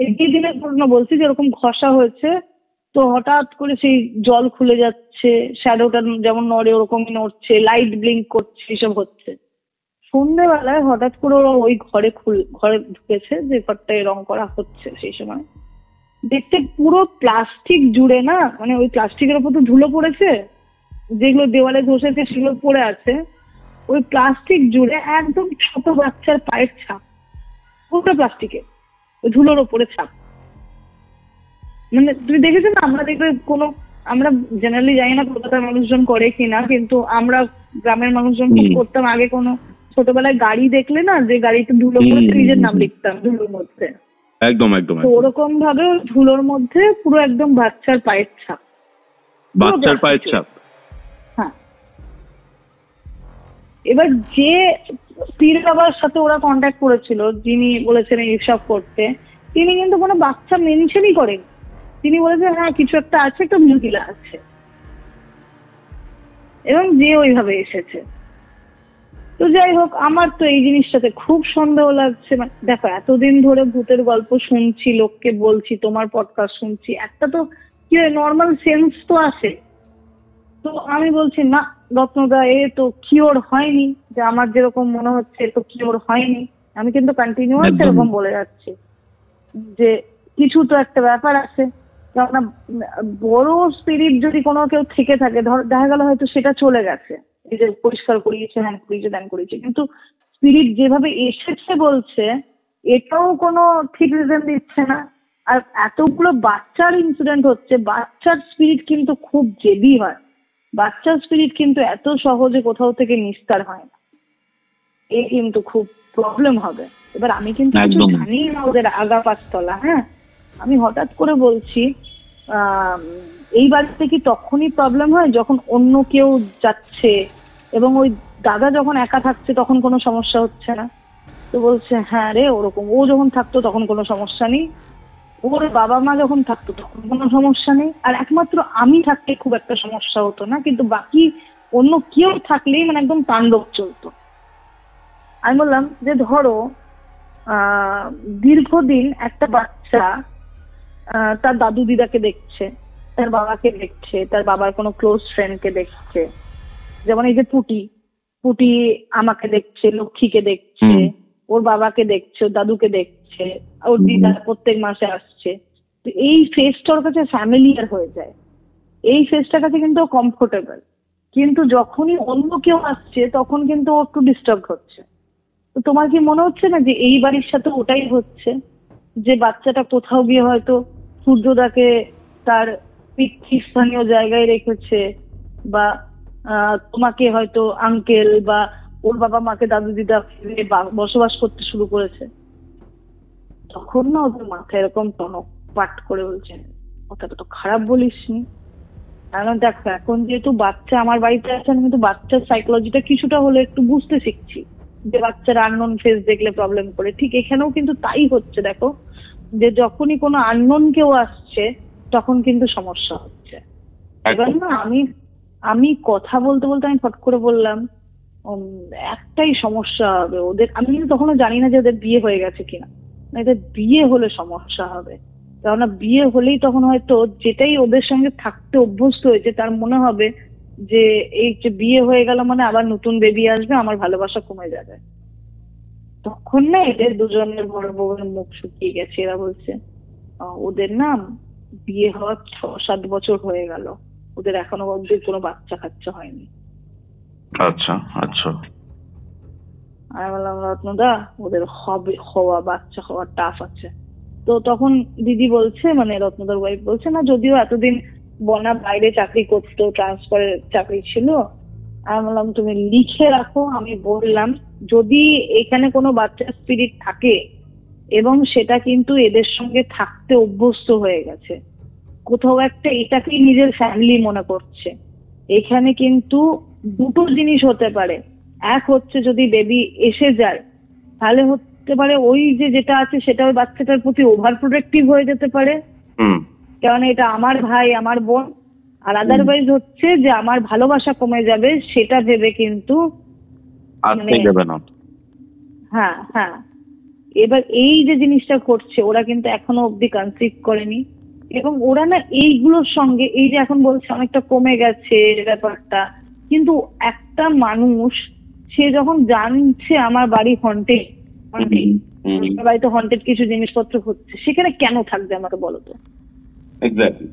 এই দিনের ঘটনা বলছি, যেরকম ঘষা হয়েছে, তো হঠাৎ করে সেই জল খুলে যাচ্ছে, শ্যাডোটা যেমন নড়ে ওরকমই নড়ছে, লাইট ব্লিঙ্ক করছে, এসব হচ্ছে। সন্ধ্যেবেলায় হঠাৎ করে ওরা ওই ঘরে ঢুকেছে যে ঘরটায় রং করা হচ্ছে, সেই সময় দেখতে পুরো প্লাস্টিক জুড়ে না, মানে ওই প্লাস্টিকের উপর তো ধুলো পড়েছে, যেগুলো দেওয়ালে ঘষেছে সেগুলো পড়ে আছে, ওই প্লাস্টিক জুড়ে একদম ছোট বাচ্চার পায়ের ছাপ, পুরো প্লাস্টিকে ওই ধুলোর ওপরে ছাপ। মানে তুমি দেখেছো না, আমরা দেখবে কোনো, আমরা জেনারেলি জানি না কলকাতার মানুষজন করে কিনা, কিন্তু আমরা গ্রামের মানুষজন খুব করতাম আগে। কোনো ছোটবেলায় গাড়ি দেখলে না, যে গাড়িতে ধুলো পড়েছে নিজের নাম লিখতাম ধুলোর মধ্যে, একদম একদম। তো ওরকম ভাবে ধুলোর মধ্যে পুরো একদম বাচ্চার পায়ের ছাপ, বাচ্চার পায়ের ছাপ। হ্যাঁ, এবার যে পীর বাবার সাথে ওরা কন্ট্যাক্ট করেছিল, যিনি বলেছেন এইসব করতে, তিনি কিন্তু কোনো বাচ্চা মেনশনই করেন। তিনি বলেছেন হ্যাঁ কিছু একটা আছে, একটা মহিলা আছে, এবং যে ওইভাবে এসেছে। তো যাই হোক, আমার তো এই জিনিসটাতে খুব সন্দেহ লাগছে। দেখো এতদিন ধরে ভূতের গল্প শুনছি, লোককে বলছি, তোমার পডকাস্ট শুনছি, একটা তো কি হয় নর্মাল সেন্স তো আসে। তো আমি বলছি না রত্নদা, এ তো কিওর হয়নি, যে আমার যেরকম মনে হচ্ছে তো কিওর হয়নি। আমি কিন্তু কন্টিনিউয়াস এরকম বলে যাচ্ছি যে কিছু তো একটা ব্যাপার আছে। কেননা বড় স্পিরিট যদি কোনো কেউ থেকে থাকে, ধর দেখা গেল হয়তো সেটা চলে গেছে, এই যে পরিষ্কার করিয়েছে, হ্যান করিয়েছে, ধ্যান করিয়েছে, কিন্তু স্পিরিট যেভাবে এসেছে বলছে এটাও কোনো ঠিক রিজন দিচ্ছে না। আর এতগুলো বাচ্চার ইনসিডেন্ট হচ্ছে, বাচ্চার স্পিরিট কিন্তু খুব জেদি হয়, বাচ্চার স্পিরিট কিন্তু এত সহজে কোথাও থেকে নিস্তার হয় না, এই কিন্তু খুব প্রবলেম হবে। এবার আমি কিন্তু কিছু জানি না ওদের আগা পাঁচতলা। হ্যাঁ, আমি হঠাৎ করে বলছি এই বাড়িতে কি তখনই প্রবলেম হয় যখন অন্য কেউ যাচ্ছে, এবং ওই দাদা যখন একা থাকছে তখন কোনো সমস্যা হচ্ছে না? তো বলছে হ্যাঁ রে ওরকম, ও যখন থাকতো তখন কোনো সমস্যা নেই, ও ওর বাবা মা যখন থাকতো তখন কোনো সমস্যা নেই, আর একমাত্র আমি থাকতে খুব একটা সমস্যা হতো না, কিন্তু বাকি অন্য কেউ থাকলেই মানে একদম তাণ্ডব চলতো। আমি বললাম যে ধরো দীর্ঘদিন একটা বাচ্চা তার দাদু দিদাকে দেখছে, তার বাবাকে দেখছে, তার বাবার কোনো ক্লোজ ফ্রেন্ডকে দেখছে, যেমন এই যে পুটি আমাকে দেখছে, লক্ষ্মীকে দেখছে, ওর বাবাকে দেখছে, ওর দাদুকে দেখছে, ওর দিদা প্রত্যেক মাসে আসছে। তো এই ফেসটা ওর কাছে ফ্যামিলিয়ার হয়ে যায়, এই ফেসটার কাছে কিন্তু ও কমফোর্টেবল। কিন্তু যখনই অন্য কেউ আসছে তখন কিন্তু ও একটু ডিস্টার্ব হচ্ছে। তো তোমার কি মনে হচ্ছে না যে এই বাড়ির সাথে ওটাই হচ্ছে, যে বাচ্চাটা কোথাও গিয়ে হয়তো সূর্যদাকে তার পিতৃস্থানীয় জায়গায় রেখেছে, বা তোমাকে হয়তো আঙ্কেল বা ওর বাবা মাকে দাদু দিদা বসবাস করতে শুরু করেছে? তখন না ওদের মাথায় এরকম টনক পাট করে বলছে, কথাটা তো খারাপ বলিসনি। কারণ দেখো এখন যেহেতু বাচ্চা আমার বাড়িতে আছে, আমি কিন্তু বাচ্চার সাইকোলজিটা কিছুটা হলে একটু বুঝতে শিখছি, যে বাচ্চারা আননোন ফেস দেখলে প্রবলেম করে। ঠিক এখানেও কিন্তু তাই হচ্ছে, দেখো যে যখনই কোনো আননোন কেউ আসছে তখন কিন্তু সমস্যা হচ্ছে। এবার না আমি কথা বলতে বলতে আমি ফট করে বললাম, একটাই সমস্যা হবে ওদের। আমি কিন্তু তখনও জানি না যে ওদের বিয়ে হয়ে গেছে কিনা, এদের বিয়ে হলে সমস্যা হবে। কেননা বিয়ে হলেই তখন হয়তো যেটাই ওদের সঙ্গে থাকতে অভ্যস্ত হয়েছে তার মনে হবে যে এই যে বিয়ে হয়ে গেল মানে আবার নতুন বেবি আসবে, আমার ভালোবাসা কমে যাবে। তখন না এদের দুজনের বড় বউয়ের মুখ শুকিয়ে গেছে। এরা বলছে ওদের না বিয়ে হওয়ার 6-7 বছর হয়ে গেল, ওদের এখনো অবধি কোনো বাচ্চা কাচ্চা হয়নি। আচ্ছা আচ্ছা। আমি বললাম রত্নদা ওদের হওয়া বাচ্চা হওয়া টাফ আছে। তো তখন দিদি বলছে, মানে রত্নদার ওয়াইফ বলছে, না যদিও এতদিন বনা বাইরে চাকরি করতো, ট্রান্সফারের চাকরি ছিল। আমি বললাম তুমি লিখে রাখো, আমি বললাম যদি এখানে কোনো বাচ্চার স্পিরিট থাকে এবং সেটা কিন্তু এদের সঙ্গে থাকতে অভ্যস্ত হয়ে গেছে, কোথাও একটা এটাকেই নিজের ফ্যামিলি মনে করছে, এখানে কিন্তু দুটো জিনিস হতে পারে। এক হচ্ছে যদি বেবি এসে যায় তাহলে হতে পারে ওই যেটা আছে সেটা ওই বাচ্চাটার প্রতি ওভার প্রোটেক্টিভ হয়ে যেতে পারে, কারণ এটা আমার ভাই আমার বোন। আর আদারওয়াইজ হচ্ছে যে আমার ভালোবাসা কমে যাবে সেটা ভেবে কিন্তু হ্যাঁ হ্যাঁ। এবার এই যে জিনিসটা ঘটছে ওরা কিন্তু এখনো অব্দি কনসিভ করেনি, এবং ওরা না এইগুলোর সঙ্গে এই যে এখন বলছে অনেকটা কমে গেছে ব্যাপারটা, কিন্তু একটা মানুষ সে যখন জানছে আমার বাড়ি হন্টেড, বাড়িতে হন্টেড কিছু জিনিসপত্র হচ্ছে, সেখানে কেন থাকবে আমাকে বলো তো? এক্স্যাক্টলি।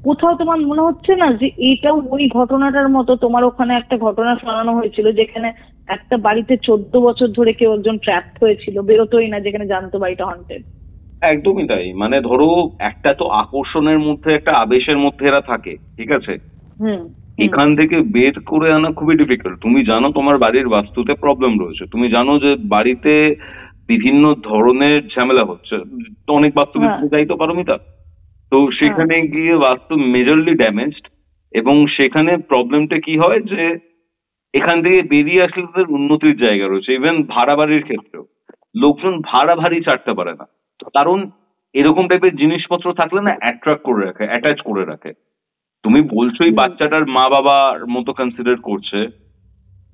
কোথাও তোমার মনে হচ্ছে না যে এটাও ওই ঘটনাটার মতো? তোমার ওখানে একটা ঘটনা শোনানো হয়েছিল যেখানে একটা বাড়িতে 14 বছর ধরে কেউ একজন ট্র্যাপ হয়েছিল, বেরোতোই না, যেখানে জানতো বাড়িটা হন্টেড। একদমই তাই। মানে ধরো একটা তো আকর্ষণের মধ্যে একটা আবেশের মধ্যে এরা থাকে, ঠিক আছে, এখান থেকে বের করে আনা খুবই ডিফিকাল্ট। তুমি জানো তোমার বাড়ির বাস্তুতে প্রবলেম রয়েছে, তুমি জানো যে বাড়িতে বিভিন্ন ধরনের ঝামেলা হচ্ছে, তো অনেক বাস্তুবিদ যাই তো পারমিতা, তো সেখানে গিয়ে বাস্তু মেজরলি ড্যামেজড, এবং সেখানে প্রবলেমটা কি হয় যে এখান থেকে বেরিয়ে আসলে তাদের উন্নতির জায়গা রয়েছে। ইভেন ভাড়া বাড়ির ক্ষেত্রেও লোকজন ভাড়া ভারী ছাড়তে পারে না, কারণ এরকম টাইপের জিনিসপত্র থাকলে না অ্যাট্রাক্ট করে রাখে, অ্যাটাচ করে রাখে। তুমি বলছোই বাচ্চাটার মা বাবার মতো কনসিডার করছে,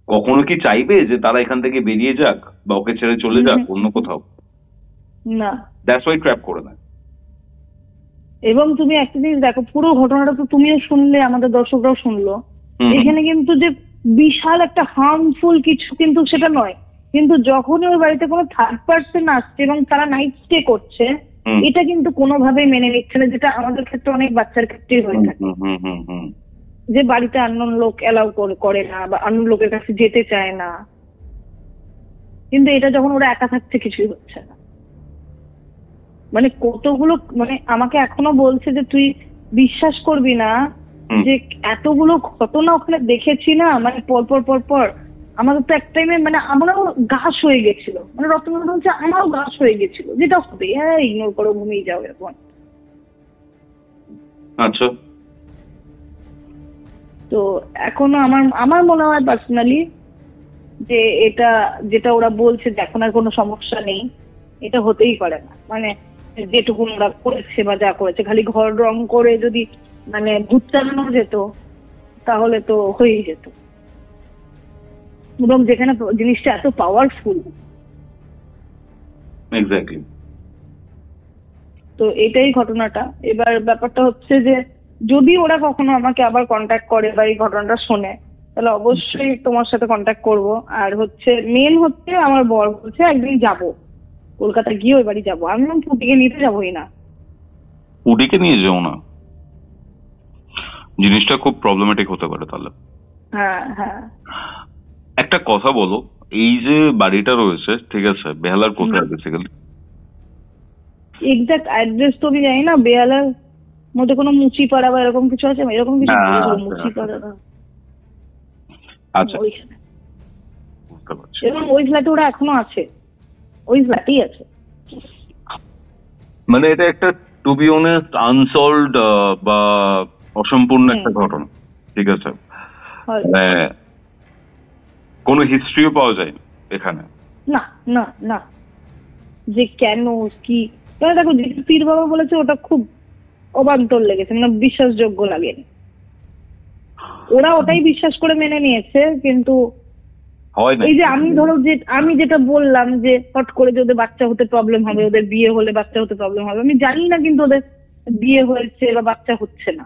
কখনো কি চাইবে যে তারা এখান থেকে বেরিয়ে যাক বা ওকে ছেড়ে চলে যাক অন্য কোথাও? না, দ্যাটস ওয়াই ট্র্যাপ করে নেয়। এবং তুমি একটা জিনিস দেখো, পুরো ঘটনাটা তো তুমিও শুনলে, আমাদের দর্শকরাও শুনলো, এখানে কিন্তু যে বিশাল একটা হার্মফুল কিছু কিন্তু সেটা নয়, কিন্তু যখনই ওই বাড়িতে কোনো থার্ড পার্সন আসছে এবং তারা নাইট স্টে করছে, এটা কিন্তু কোনোভাবেই মেনে নিচ্ছে না, যেটা আমাদের ক্ষেত্রে অনেক বাচ্চার ক্ষেত্রেই হয়ে থাকে, যে বাড়িতে আননোন লোক এলাও করে না বা আননোন লোকের কাছে যেতে চায় না। কিন্তু এটা যখন ওরা একা থাকছে কিছুই হচ্ছে না। মানে কতগুলো, মানে আমাকে এখনো বলছে যে তুই বিশ্বাস করবি না যে এতগুলো ঘটনা ওখানে দেখেছি না, মানে পর আমাদের তো এক টাইমে মানে আমরাও গাছ হয়ে গেছিল, মানে রত্ন বলছে আমারও গাছ হয়ে গেছিল, যেটা হবে ইগনোর করো, ঘুমিয়ে যাও এখন। আচ্ছা, তো এখনো আমার মনে হয় পার্সোনালি যে এটা যেটা ওরা বলছে যে এখন আর কোনো সমস্যা নেই, এটা হতেই পারে না। মানে যেটুকু ওরা করেছে বা যা করেছে, খালি ঘর রং করে যদি মানে ভূত চালানো যেত তাহলে তো হয়েই যেত। এবং যেখানে জিনিসটা এত পাওয়ারফুল, এক্স্যাক্টলি। তো এটাই ঘটনাটা। এবার ব্যাপারটা হচ্ছে যে যদি ওরা কখনো আমাকে আবার কন্ট্যাক্ট করে বা এই ঘটনাটা শোনে, তাহলে অবশ্যই তোমার সাথে কন্ট্যাক্ট করব। আর হচ্ছে মেন হচ্ছে আমার বর বলছে একদিন যাব কলকাতা, গিয়ে ওই বাড়ি যাবো। আমি পুটিকে নিতে যাবোই না। পুটিকে নিয়ে যাও না, জিনিসটা খুব প্রবলেমেটিক হতে পারে তাহলে। হ্যাঁ হ্যাঁ। একটা কথা বলো, এই যে বাড়িটা রয়েছে, ঠিক আছে, বেহালার কোথায় বেসিক্যালি? এক্সাক্ট অ্যাড্রেস তো আমি জানি না। বেহালার মধ্যে কোনো মুচিপাড়া বা এরকম কিছু আছে? এরকম কিছু মুচিপাড়া। আচ্ছা, ওইখানে বুঝতে পারছি। এবং ওই ফ্ল্যাটে ওরা এখনো আছে, ওই ফ্ল্যাটেই আছে। মানে এটা একটা টু বি অনেস্ট আনসলভড বা অসম্পূর্ণ একটা ঘটনা, ঠিক আছে? কোনো হিস্ট্রিও পাওয়া যায় এখানে? না না না, যে কেন কি, দেখো পীর বাবা বলেছে ওটা খুব অবান্তর লেগেছে, মানে বিশ্বাসযোগ্য লাগেনি। ওরা ওটাই বিশ্বাস করে মেনে নিয়েছে। কিন্তু এই যে আমি ধরো যে আমি যেটা বললাম যে হট করে যে ওদের বাচ্চা হতে প্রবলেম হবে, ওদের বিয়ে হলে বাচ্চা হতে প্রবলেম হবে, আমি জানি না কিন্তু ওদের বিয়ে হয়েছে বা বাচ্চা হচ্ছে না।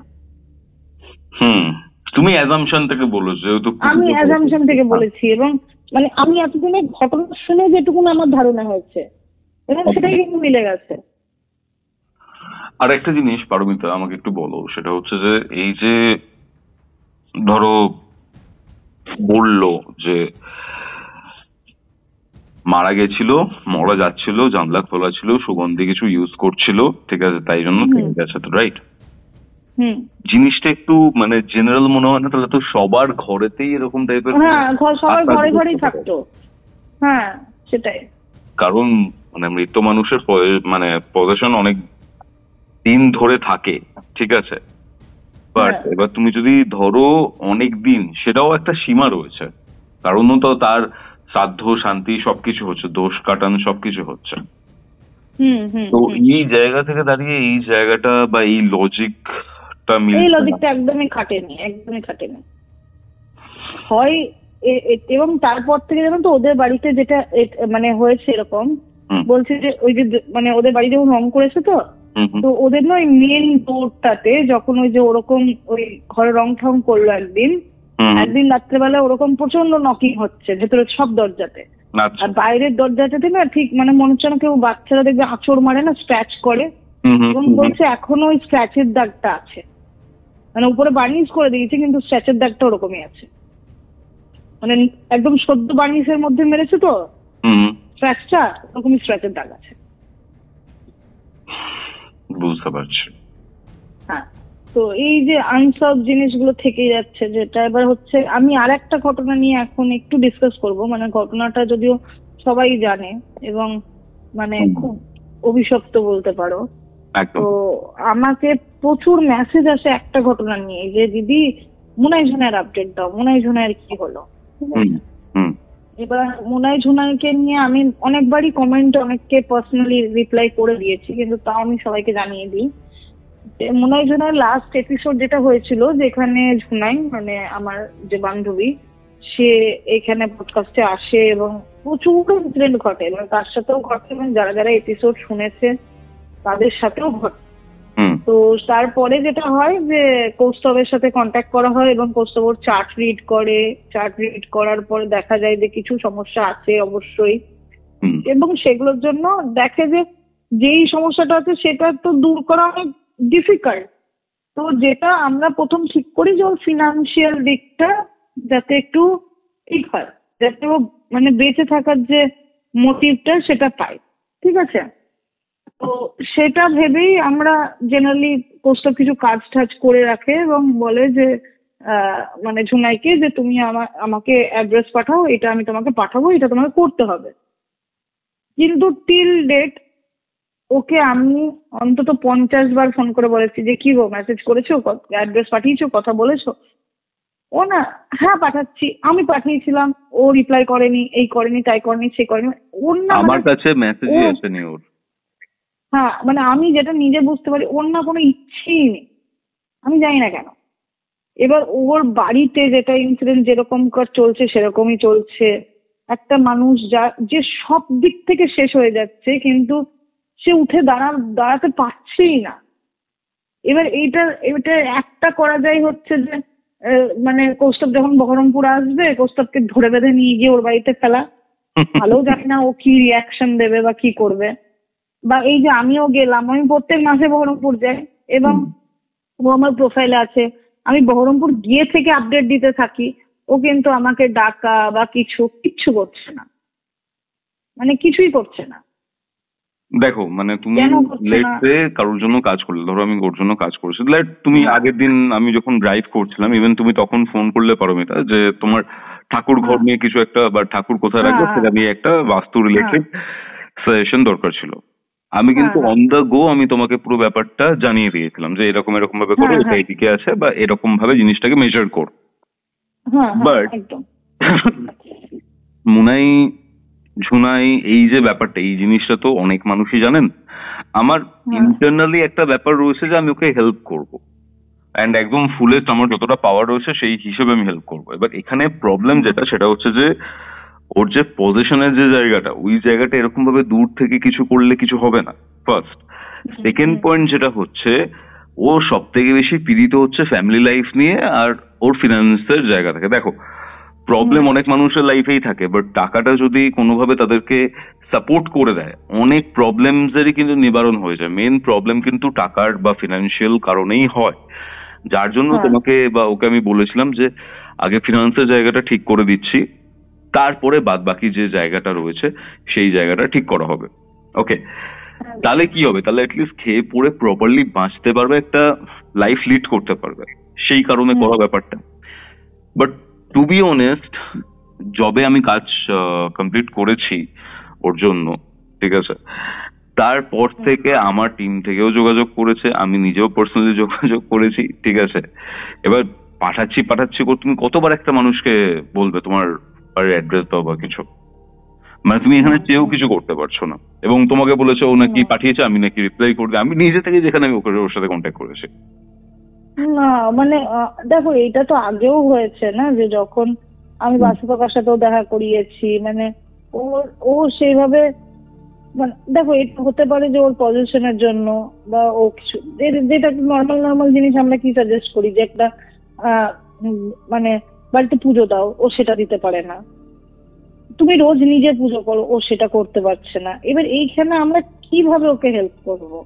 তুমি অ্যাজাম্পশন থেকে বলেছো? আমি অ্যাজাম্পশন থেকে বলেছি, এবং মানে আমি এতদিনের ঘটনা শুনে যেটুকু আমার ধারণা হয়েছে এবং সেটাই কিন্তু মিলে গেছে। আর একটা জিনিস পারমিতা আমাকে একটু বলো, সেটা হচ্ছে যে এই যে ধরো বললো যে মারা গেছিল, মরা যাচ্ছিল, জানলা খোলা ছিল, সুগন্ধি কিছু ইউজ করছিল, ঠিক আছে, তাই জন্য থেমে গেছে, তো রাইট? জিনিসটা একটু মানে জেনারেল মনে হয় না? তাহলে তো সবার ঘরেতেই এরকম টাইপের, হ্যাঁ সবার ঘরে ঘরেই থাকতো। হ্যাঁ সেটাই। কারণ মানে মৃত মানুষের মানে পজিশন অনেক দিন ধরে থাকে, ঠিক আছে, বাট এবার তুমি যদি ধরো অনেক দিন, সেটাও একটা সীমা রয়েছে, কারণ তো তার শ্রাদ্ধ শান্তি সবকিছু হচ্ছে, দোষ কাটানো সবকিছু হচ্ছে। তো এই জায়গা থেকে দাঁড়িয়ে এই জায়গাটা বা এই লজিকটা একদমই খাটেনি, একদমই খাটেনি। হয় এবং তারপর থেকে জানো তো ওদের বাড়িতে যেটা মানে হয়েছে এরকম, বলছে যে ওই যে মানে ওদের বাড়ি যখন রং করেছে তো ওদের না ওই মেন ডোরটাতে যখন ওই যে ওরকম ওই ঘরে রং ঠং করলো একদিন রাত্রেবেলা ওরকম প্রচন্ড নকিং হচ্ছে ভেতরের সব দরজাতে, আর বাইরের দরজাটাতে না ঠিক মানে মনে হচ্ছে না কেউ বাচ্চারা দেখবে আঁচড় মারে না, স্ক্র্যাচ করে, এবং বলছে এখনো ওই স্ক্র্যাচের দাগটা আছে, মানে উপরে বার্নিশ করে দিয়েছে কিন্তু স্ক্র্যাচের দাগটা ওরকমই আছে, মানে একদম সদ্য বার্নিশের মধ্যে মেরেছে তো স্ক্র্যাচটা, ওরকমই স্ক্র্যাচের দাগ আছে। বুঝতে পারছি। হ্যাঁ, তো এই যে আনসলভ জিনিসগুলো থেকে যাচ্ছে, যেটা এবার হচ্ছে আমি আর একটা ঘটনা নিয়ে এখন একটু ডিসকাস করব, মানে ঘটনাটা যদিও সবাই জানে এবং মানে খুব অভিশপ্ত বলতে পারো। তো আমাকে প্রচুর মেসেজ আসে একটা ঘটনা নিয়ে, যে দিদি মুনাই ঝুনাইয়ের আপডেট দাও, মুনাই ঝুনাইয়ের কি হলো। এবার মুনাই ঝুনাইকে নিয়ে আমি অনেকবারই কমেন্ট অনেককে পার্সোনালি রিপ্লাই করে দিয়েছি, কিন্তু তাও আমি সবাইকে জানিয়ে দিই। মুনাই ঝুনাইয়ের লাস্ট এপিসোড যেটা হয়েছিল, যেখানে ঝুনাই মানে আমার যে বান্ধবী, সে এখানে পডকাস্টে আসে এবং প্রচুর ইনসিডেন্ট ঘটে, এবং তার সাথেও ঘটে এবং যারা যারা এপিসোড শুনেছে তাদের সাথেও ঘটে। তো তারপরে যেটা হয় যে কৌস্তবের সাথে কন্ট্যাক্ট করা হয় এবং কৌস্তব ওর চার্ট রিড করে, চার্ট রিড করার পরে দেখা যায় যে কিছু সমস্যা আছে অবশ্যই, এবং সেগুলোর জন্য দেখে যে যেই সমস্যাটা আছে সেটা তো দূর করা অনেক ডিফিকাল্ট। তো যেটা আমরা প্রথম ঠিক করি যে ওর ফিনান্সিয়াল দিকটা যাতে একটু ঠিক হয়, যাতে ও মানে বেঁচে থাকার যে মোটিভটা সেটা পায়, ঠিক আছে। তো সেটা ভেবেই আমরা জেনারেলি পোস্ট কিছু কাজ টাজ করে রাখে এবং বলে যে মানে ঝুনাইকে যে তুমি আমাকে অ্যাড্রেস পাঠাও, এটা আমি তোমাকে পাঠাবো, এটা তোমাকে করতে হবে। কিন্তু টিল ডেট ওকে আমি অন্তত 50 বার ফোন করে বলেছি যে কি গো মেসেজ করেছো, অ্যাড্রেস পাঠিয়েছো, কথা বলেছো? ও না, হ্যাঁ পাঠাচ্ছি, আমি পাঠিয়েছিলাম, ও রিপ্লাই করেনি, এই করেনি, তাই করেনি, সে করেনি। ওর না আমার কাছে মেসেজই আসেনি ওর। হ্যাঁ মানে আমি যেটা নিজে বুঝতে পারি ওর না কোনো ইচ্ছেই নেই, আমি জানি না কেন। এবার ওর বাড়িতে যেটা ইনসিডেন্ট যেরকম চলছে সেরকমই চলছে। একটা মানুষ যে সব দিক থেকে শেষ হয়ে যাচ্ছে কিন্তু সে উঠে দাঁড়াতে পারছেই না। এবার এটা একটা করা যায় হচ্ছে যে মানে কৌস্তব যখন বহরমপুর আসবে কৌস্তবকে ধরে বেঁধে নিয়ে গিয়ে ওর বাড়িতে ফেলা। ভালো জানি না ও কি রিয়াকশন দেবে বা কি করবে। বা এই যে আমিও গেলাম, আমি প্রত্যেক মাসে বহরমপুর যাই এবং ও আমার প্রোফাইলে আছে, আমি বহরমপুর গিয়ে থেকে আপডেট দিতে থাকি, ও কিন্তু আমাকে ডাকা বা কিচ্ছু করছে না, মানে কিছুই করছে না। দেখো মানে তুমি কেন করছে লেট না? সে কারোর জন্য কাজ করলে, ধরো আমি ওর জন্য কাজ করছি, লেট তুমি আগের দিন আমি যখন ড্রাইভ করছিলাম ইভেন তুমি তখন ফোন করলে পারমিতা যে তোমার ঠাকুর ঘর নিয়ে কিছু একটা বা ঠাকুর কোথায় রাখবে সেটা নিয়ে একটা বাস্তু রিলেটেড সাজেশন দরকার ছিল। আমি কিন্তু অন দ্য গো আমি তোমাকে পুরো ব্যাপারটা জানিয়ে দিয়েছিলাম যে এরকম এরকম ভাবে করো, এটা এইদিকে আছে বা এরকম ভাবে জিনিসটাকে মেজার কর। বাট মুনাই ঝুনাই এই যে ব্যাপারটা, এই জিনিসটা তো অনেক মানুষই জানেন। আমার ইন্টারনালি একটা ব্যাপার রয়েছে যে আমি ওকে হেল্প করবো, অ্যান্ড একদম ফুলেস্ট আমার যতটা পাওয়ার রয়েছে সেই হিসেবে আমি হেল্প করবো। এবার এখানে প্রবলেম যেটা সেটা হচ্ছে যে ওর যে পজিশনের যে জায়গাটা, ওই জায়গাটা এরকম ভাবে দূর থেকে কিছু করলে কিছু হবে না, ফার্স্ট। সেকেন্ড পয়েন্ট যেটা হচ্ছে, ও সব থেকে বেশি পীড়িত হচ্ছে ফ্যামিলি লাইফ নিয়ে আর ওর ফিনান্সের জায়গা থেকে। দেখো প্রবলেম অনেক মানুষের লাইফেই থাকে, বাট টাকাটা যদি কোনোভাবে তাদেরকে সাপোর্ট করে দেয় অনেক প্রবলেমসেরই কিন্তু নিবারণ হয়ে যায়। মেন প্রবলেম কিন্তু টাকার বা ফিনান্সিয়াল কারণেই হয়, যার জন্য তোমাকে বা ওকে আমি বলেছিলাম যে আগে ফিনান্সের জায়গাটা ঠিক করে দিচ্ছি, তারপরে বাদ বাকি যে জায়গাটা রয়েছে সেই জায়গাটা ঠিক করা হবে। ওকে, তাহলে কি হবে, তাহলে অ্যাটলিস্ট খেয়ে পড়ে প্রপারলি বাঁচতে পারবে, একটা লাইফ লিড করতে পারবে, সেই কারণে করা ব্যাপারটা। বাট টু বি অনেস্ট, জবে আমি কাজ কমপ্লিট করেছি ওর জন্য, ঠিক আছে, তারপর থেকে আমার টিম থেকেও যোগাযোগ করেছে, আমি নিজেও পার্সোনালি যোগাযোগ করেছি, ঠিক আছে। এবার পাঠাচ্ছি তুমি কতবার একটা মানুষকে বলবে তোমার বাড়ির অ্যাড্রেস দাও বা কিছু, মানে তুমি এখানে চেয়েও কিছু করতে পারছো না। এবং তোমাকে বলেছে ও নাকি পাঠিয়েছে, আমি নাকি রিপ্লাই করতে, আমি নিজে থেকে যেখানে আমি ওর সাথে কন্ট্যাক্ট করেছি। না মানে দেখো এটা তো আগেও হয়েছে না, যে যখন আমি বাসুকাকার সাথেও দেখা করিয়েছি, মানে ও সেইভাবে, মানে দেখো এটা হতে পারে যে ওর পজিশনের জন্য বা ও কিছু যেটা নর্মাল জিনিস আমরা কি সাজেস্ট করি যে একটা মানে বাড়িতে পুজো দাও, ও সেটা দিতে পারে না। তুমি রোজ নিজে পুজো করো, ও সেটা করতে পারছে না। এবার এইখানে আমরা কিভাবে ওকে হেল্প করবো?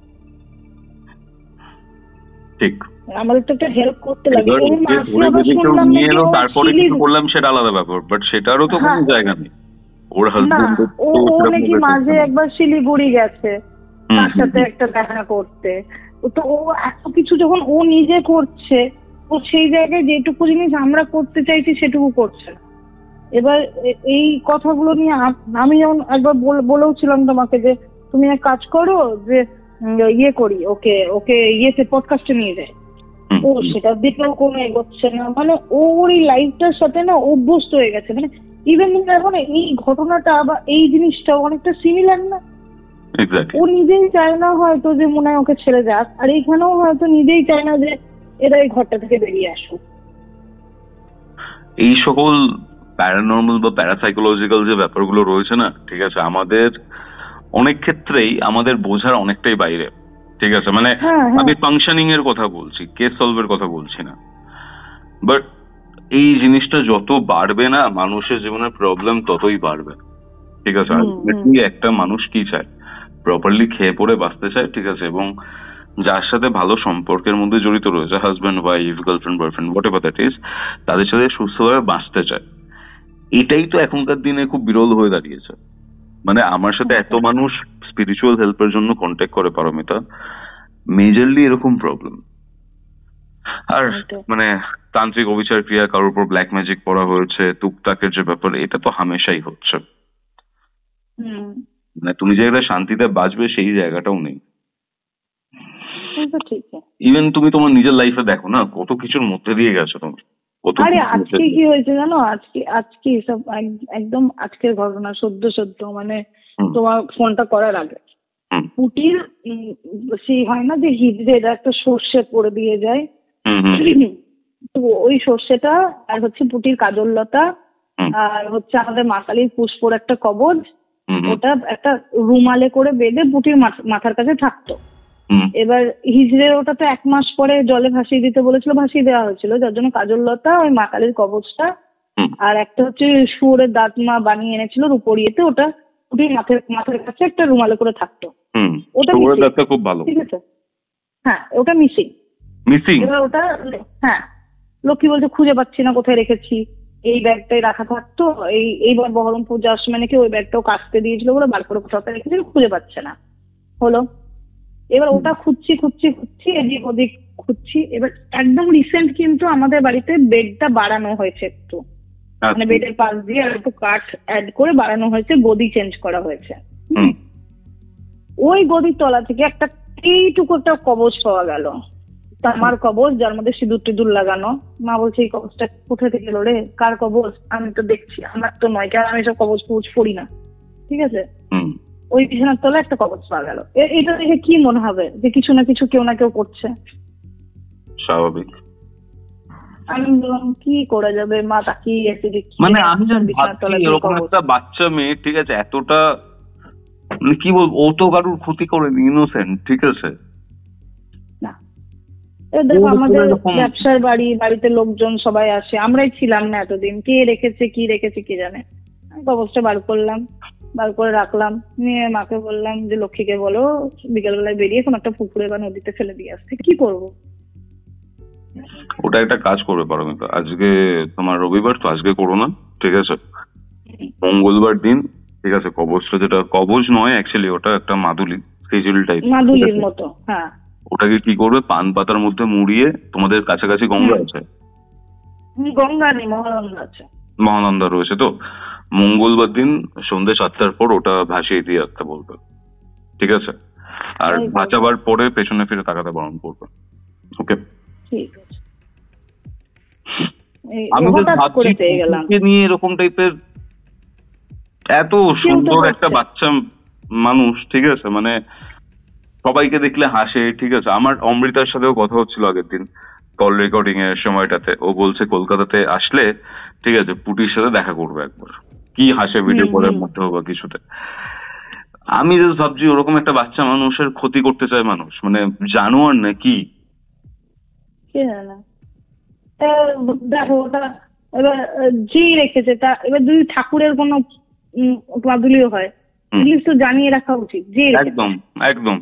ঠিক, আমাদের তো একটা হেল্প করতে লাগে। তারপরে কিছু করলাম সেটা আলাদা ব্যাপার, বাট সেটারও তো কোনো জায়গা নেই। ওর হাজবেন্ড ও নাকি মাঝে একবার শিলিগুড়ি গেছে তার সাথে একটা দেখা করতে, তো ও এত কিছু যখন ও নিজে করছে, ও সেই জায়গায় যেটুকু জিনিস আমরা করতে চাইছি সেটুকু করছে না। এবার এই কথাগুলো নিয়ে আমি যেমন একবার বলেও ছিলাম তোমাকে যে তুমি এক কাজ করো যে ইয়ে করি, ওকে ইয়েতে পডকাস্টে নিয়ে যায়, ও সেটার দিকেও কোনো এগোচ্ছে না। মানে ওর এই লাইফটার সাথে না অভ্যস্ত হয়ে গেছে। মানে ইভেন এখন এই ঘটনাটা বা এই জিনিসটা অনেকটা সিমিলার না? ও নিজেই চায় না হয়তো যে মনে হয় ওকে ছেড়ে যাক, আর এইখানেও হয়তো নিজেই চায় না যে এরা এই ঘরটা থেকে বেরিয়ে আসুক। এই সকল প্যারানর্মাল বা প্যারাসাইকোলজিক্যাল যে ব্যাপারগুলো রয়েছে না, ঠিক আছে, আমাদের অনেক ক্ষেত্রেই আমাদের বোঝার অনেকটাই বাইরে, ঠিক আছে। মানে আমি ফাংশনিং এর কথা বলছি, কেস সলভের কথা বলছি না। বাট এই জিনিসটা যত বাড়বে না মানুষের জীবনের প্রবলেম ততই বাড়বে, ঠিক আছে। আলটিমেটলি একটা মানুষ কি চায়, প্রপারলি খেয়ে পড়ে বাঁচতে চায়, ঠিক আছে, এবং যার সাথে ভালো সম্পর্কের মধ্যে জড়িত রয়েছে, husband wife, girlfriend boyfriend, what ever that is, তাদের সাথে সুস্থভাবে বাঁচতে চায়। এটাই তো এখনকার দিনে খুব বিরল হয়ে দাঁড়িয়েছে। মানে আমার সাথে এত মানুষ স্পিরিচুয়াল হেল্পের জন্য কন্ট্যাক্ট করে পারমিতা, মেজরলি এরকম প্রবলেম। আর মানে তান্ত্রিক অবিচার ক্রিয়া, কারোর উপর ব্ল্যাক ম্যাজিক করা হয়েছে, টুকটাকের যে ব্যাপার, এটা তো হামেশাই হচ্ছে। মানে তুমি যে একটা শান্তিতে বাঁচবে সেই জায়গাটাও নেই। ইভেন তুমি তোমার নিজের লাইফে দেখো না, কত কিছুর মধ্যে দিয়ে গেছো তুমি। আরে আজকে কি হয়েছে জানো? আজকে সব একদম আজকের ঘটনা, সদ্য মানে তোমার ফোনটা করার আগে পুটির সেই হয় না যে হিজড়ে একটা সর্ষে পড়ে দিয়ে যায়, তো ওই সর্ষেটা আর হচ্ছে পুটির কাজললতা আর হচ্ছে আমাদের মা কালীর পুষ্পর একটা কবচ, ওটা একটা রুমালে করে বেঁধে পুটির মাথার কাছে থাকতো। এবার হিজড়ের ওটা তো 1 মাস পরে জলে ভাসিয়ে দিতে বলেছিল, ভাসিয়ে দেওয়া হয়েছিল, যার জন্য কাজললতা, ওই মা কালীর কবচটা আর একটা হচ্ছে শুয়োরের দাঁত মা বানিয়ে এনেছিল রূপোরিয়েতে, ওটা পুটির মাথার কাছে একটা রুমালে করে থাকতো। ওটা খুব ভালো, ঠিক আছে, হ্যাঁ ওটা মিসিং। এবার ওটা হ্যাঁ লক্ষ্মী বলছে খুঁজে পাচ্ছি না কোথায় রেখেছি, এই ব্যাগটাই রাখা থাকতো, এইবার বহরমপুর যাওয়ার সময় নাকি ওই ব্যাগটাও কাচতে দিয়েছিল বলে বার করে কোথাও রেখেছিল, খুঁজে পাচ্ছে না হলো। এবার ওটা খুঁজছি এদিক ওদিক খুঁজছি। এবার একদম রিসেন্ট কিন্তু আমাদের বাড়িতে বেডটা বাড়ানো হয়েছে একটু, মানে বেডের পাশ দিয়ে আর একটু কাঠ অ্যাড করে বাড়ানো হয়েছে, গদি চেঞ্জ করা হয়েছে। ওই গদির তলা থেকে একটা এইটুকু একটা কবচ পাওয়া গেল, তামার কবচ, যার মধ্যে সিঁদুর টিঁদুর লাগানো। মা বলছে এই কবচটা কোথা থেকে এলো রে, কার কবচ? আমি তো দেখছি আমার তো নয়, কারণ আমি সব কবচ পড়ি না, ঠিক আছে। ওই বিছানার তলায় একটা কবচ পাওয়া গেল। এটা দেখে কি মনে হবে যে কিছু না কিছু কেউ না কেউ করছে, স্বাভাবিক। আমি বললাম কি করা যাবে, মা তাকিয়ে এসে দেখি, মানে আমি এরকম একটা বাচ্চা মেয়ে, ঠিক আছে, এতটা মানে কি বলবো, ও তো কারুর ক্ষতি করেনি, ইনোসেন্ট, ঠিক আছে। না দেখো আমাদের ব্যবসার বাড়িতে লোকজন সবাই আসে, আমরাই ছিলাম না এতদিন, কে রেখেছে কি জানে। কবচটা বার করলাম, বার করে রাখলাম, নিয়ে মাকে বললাম যে লক্ষ্মীকে বলো বিকেলবেলায় বেরিয়ে কোন একটা পুকুরে বা নদীতে ফেলে দিয়ে আসতে। কি করবো? ওটা একটা কাজ করবে পারমিতা, আজকে তোমার রবিবার তো, আজকে করো না, ঠিক আছে, মঙ্গলবার দিন, ঠিক আছে, কবচটা, যেটা কবচ নয় অ্যাকচুয়ালি, ওটা একটা মাদুলি, সিজিল টাইপ, মাদুলির মতো, হ্যাঁ, ওটাকে কি করবে, পান পাতার মধ্যে মুড়িয়ে, তোমাদের কাছাকাছি গঙ্গা আছে? গঙ্গা নেই, মহানন্দা আছে। মহানন্দা রয়েছে তো, মঙ্গলবার দিন সন্ধ্যে 7টার পর ওটা ভাসিয়ে দিয়ে রাখতে বলবে, ঠিক আছে, আর ভাসাবার পরে পেছনে ফিরে তাকাতে বারণ করবে, ওকে? ঠিক আছে। আমি তো ভাবছি নিয়ে এরকম টাইপের এত সুন্দর একটা বাচ্চা মানুষ, ঠিক আছে, মানে সবাইকে দেখলে হাসে, ঠিক আছে। আমার অমৃতার সাথেও কথা হচ্ছিল আগের দিন কল রেকর্ডিং এর সময়টাতে, ও বলছে কলকাতাতে আসলে, ঠিক আছে, পুটির সাথে দেখা করবে একবার, কি হাসে ভিডিও কলের মধ্যে বা কিছুতে। আমি যে ভাবছি ওরকম একটা বাচ্চা মানুষের ক্ষতি করতে চায় মানুষ, মানে জানোয়ার নাকি? দেখো ওটা এবার যে রেখেছে তা, এবার যদি ঠাকুরের কোনো মাদুলিও হয়, প্লিজ তো জানিয়ে রাখা উচিত যে। একদম একদম।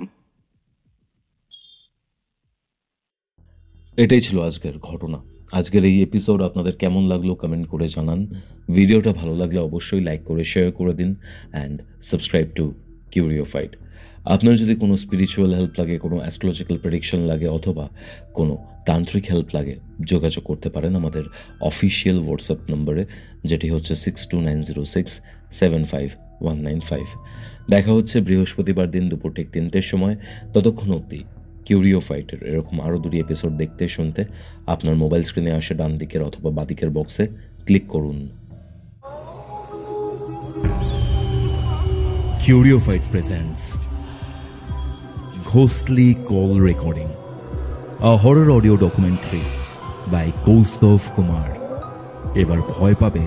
এটাই ছিল আজকের ঘটনা। আজকের এই এপিসোড আপনাদের কেমন লাগলো কমেন্ট করে জানান। ভিডিওটা ভালো লাগলে অবশ্যই লাইক করে শেয়ার করে দিন অ্যান্ড সাবস্ক্রাইব টু কিউরিওফাইড। আপনার যদি কোনো স্পিরিচুয়াল হেল্প লাগে, কোনো অ্যাস্ট্রোলজিক্যাল প্রেডিকশন লাগে অথবা কোনো তান্ত্রিক হেল্প লাগে, যোগাযোগ করতে পারেন আমাদের অফিসিয়াল হোয়াটসঅ্যাপ নম্বরে, যেটি হচ্ছে 6290675195। দেখা হচ্ছে বৃহস্পতিবার দিন দুপুর ঠিক 3টের সময়। ততক্ষণ অবধি কিউরিওফাইটের এরকম আরও 2টি এপিসোড দেখতে শুনতে আপনার মোবাইল স্ক্রিনে আসে ডান দিকের অথবা বাদিকের বক্সে ক্লিক করুন। কিউরিওফাইট presents Ghostly Call Recording, a horror audio documentary by Kaustav Kumar. এবার ভয় পাবে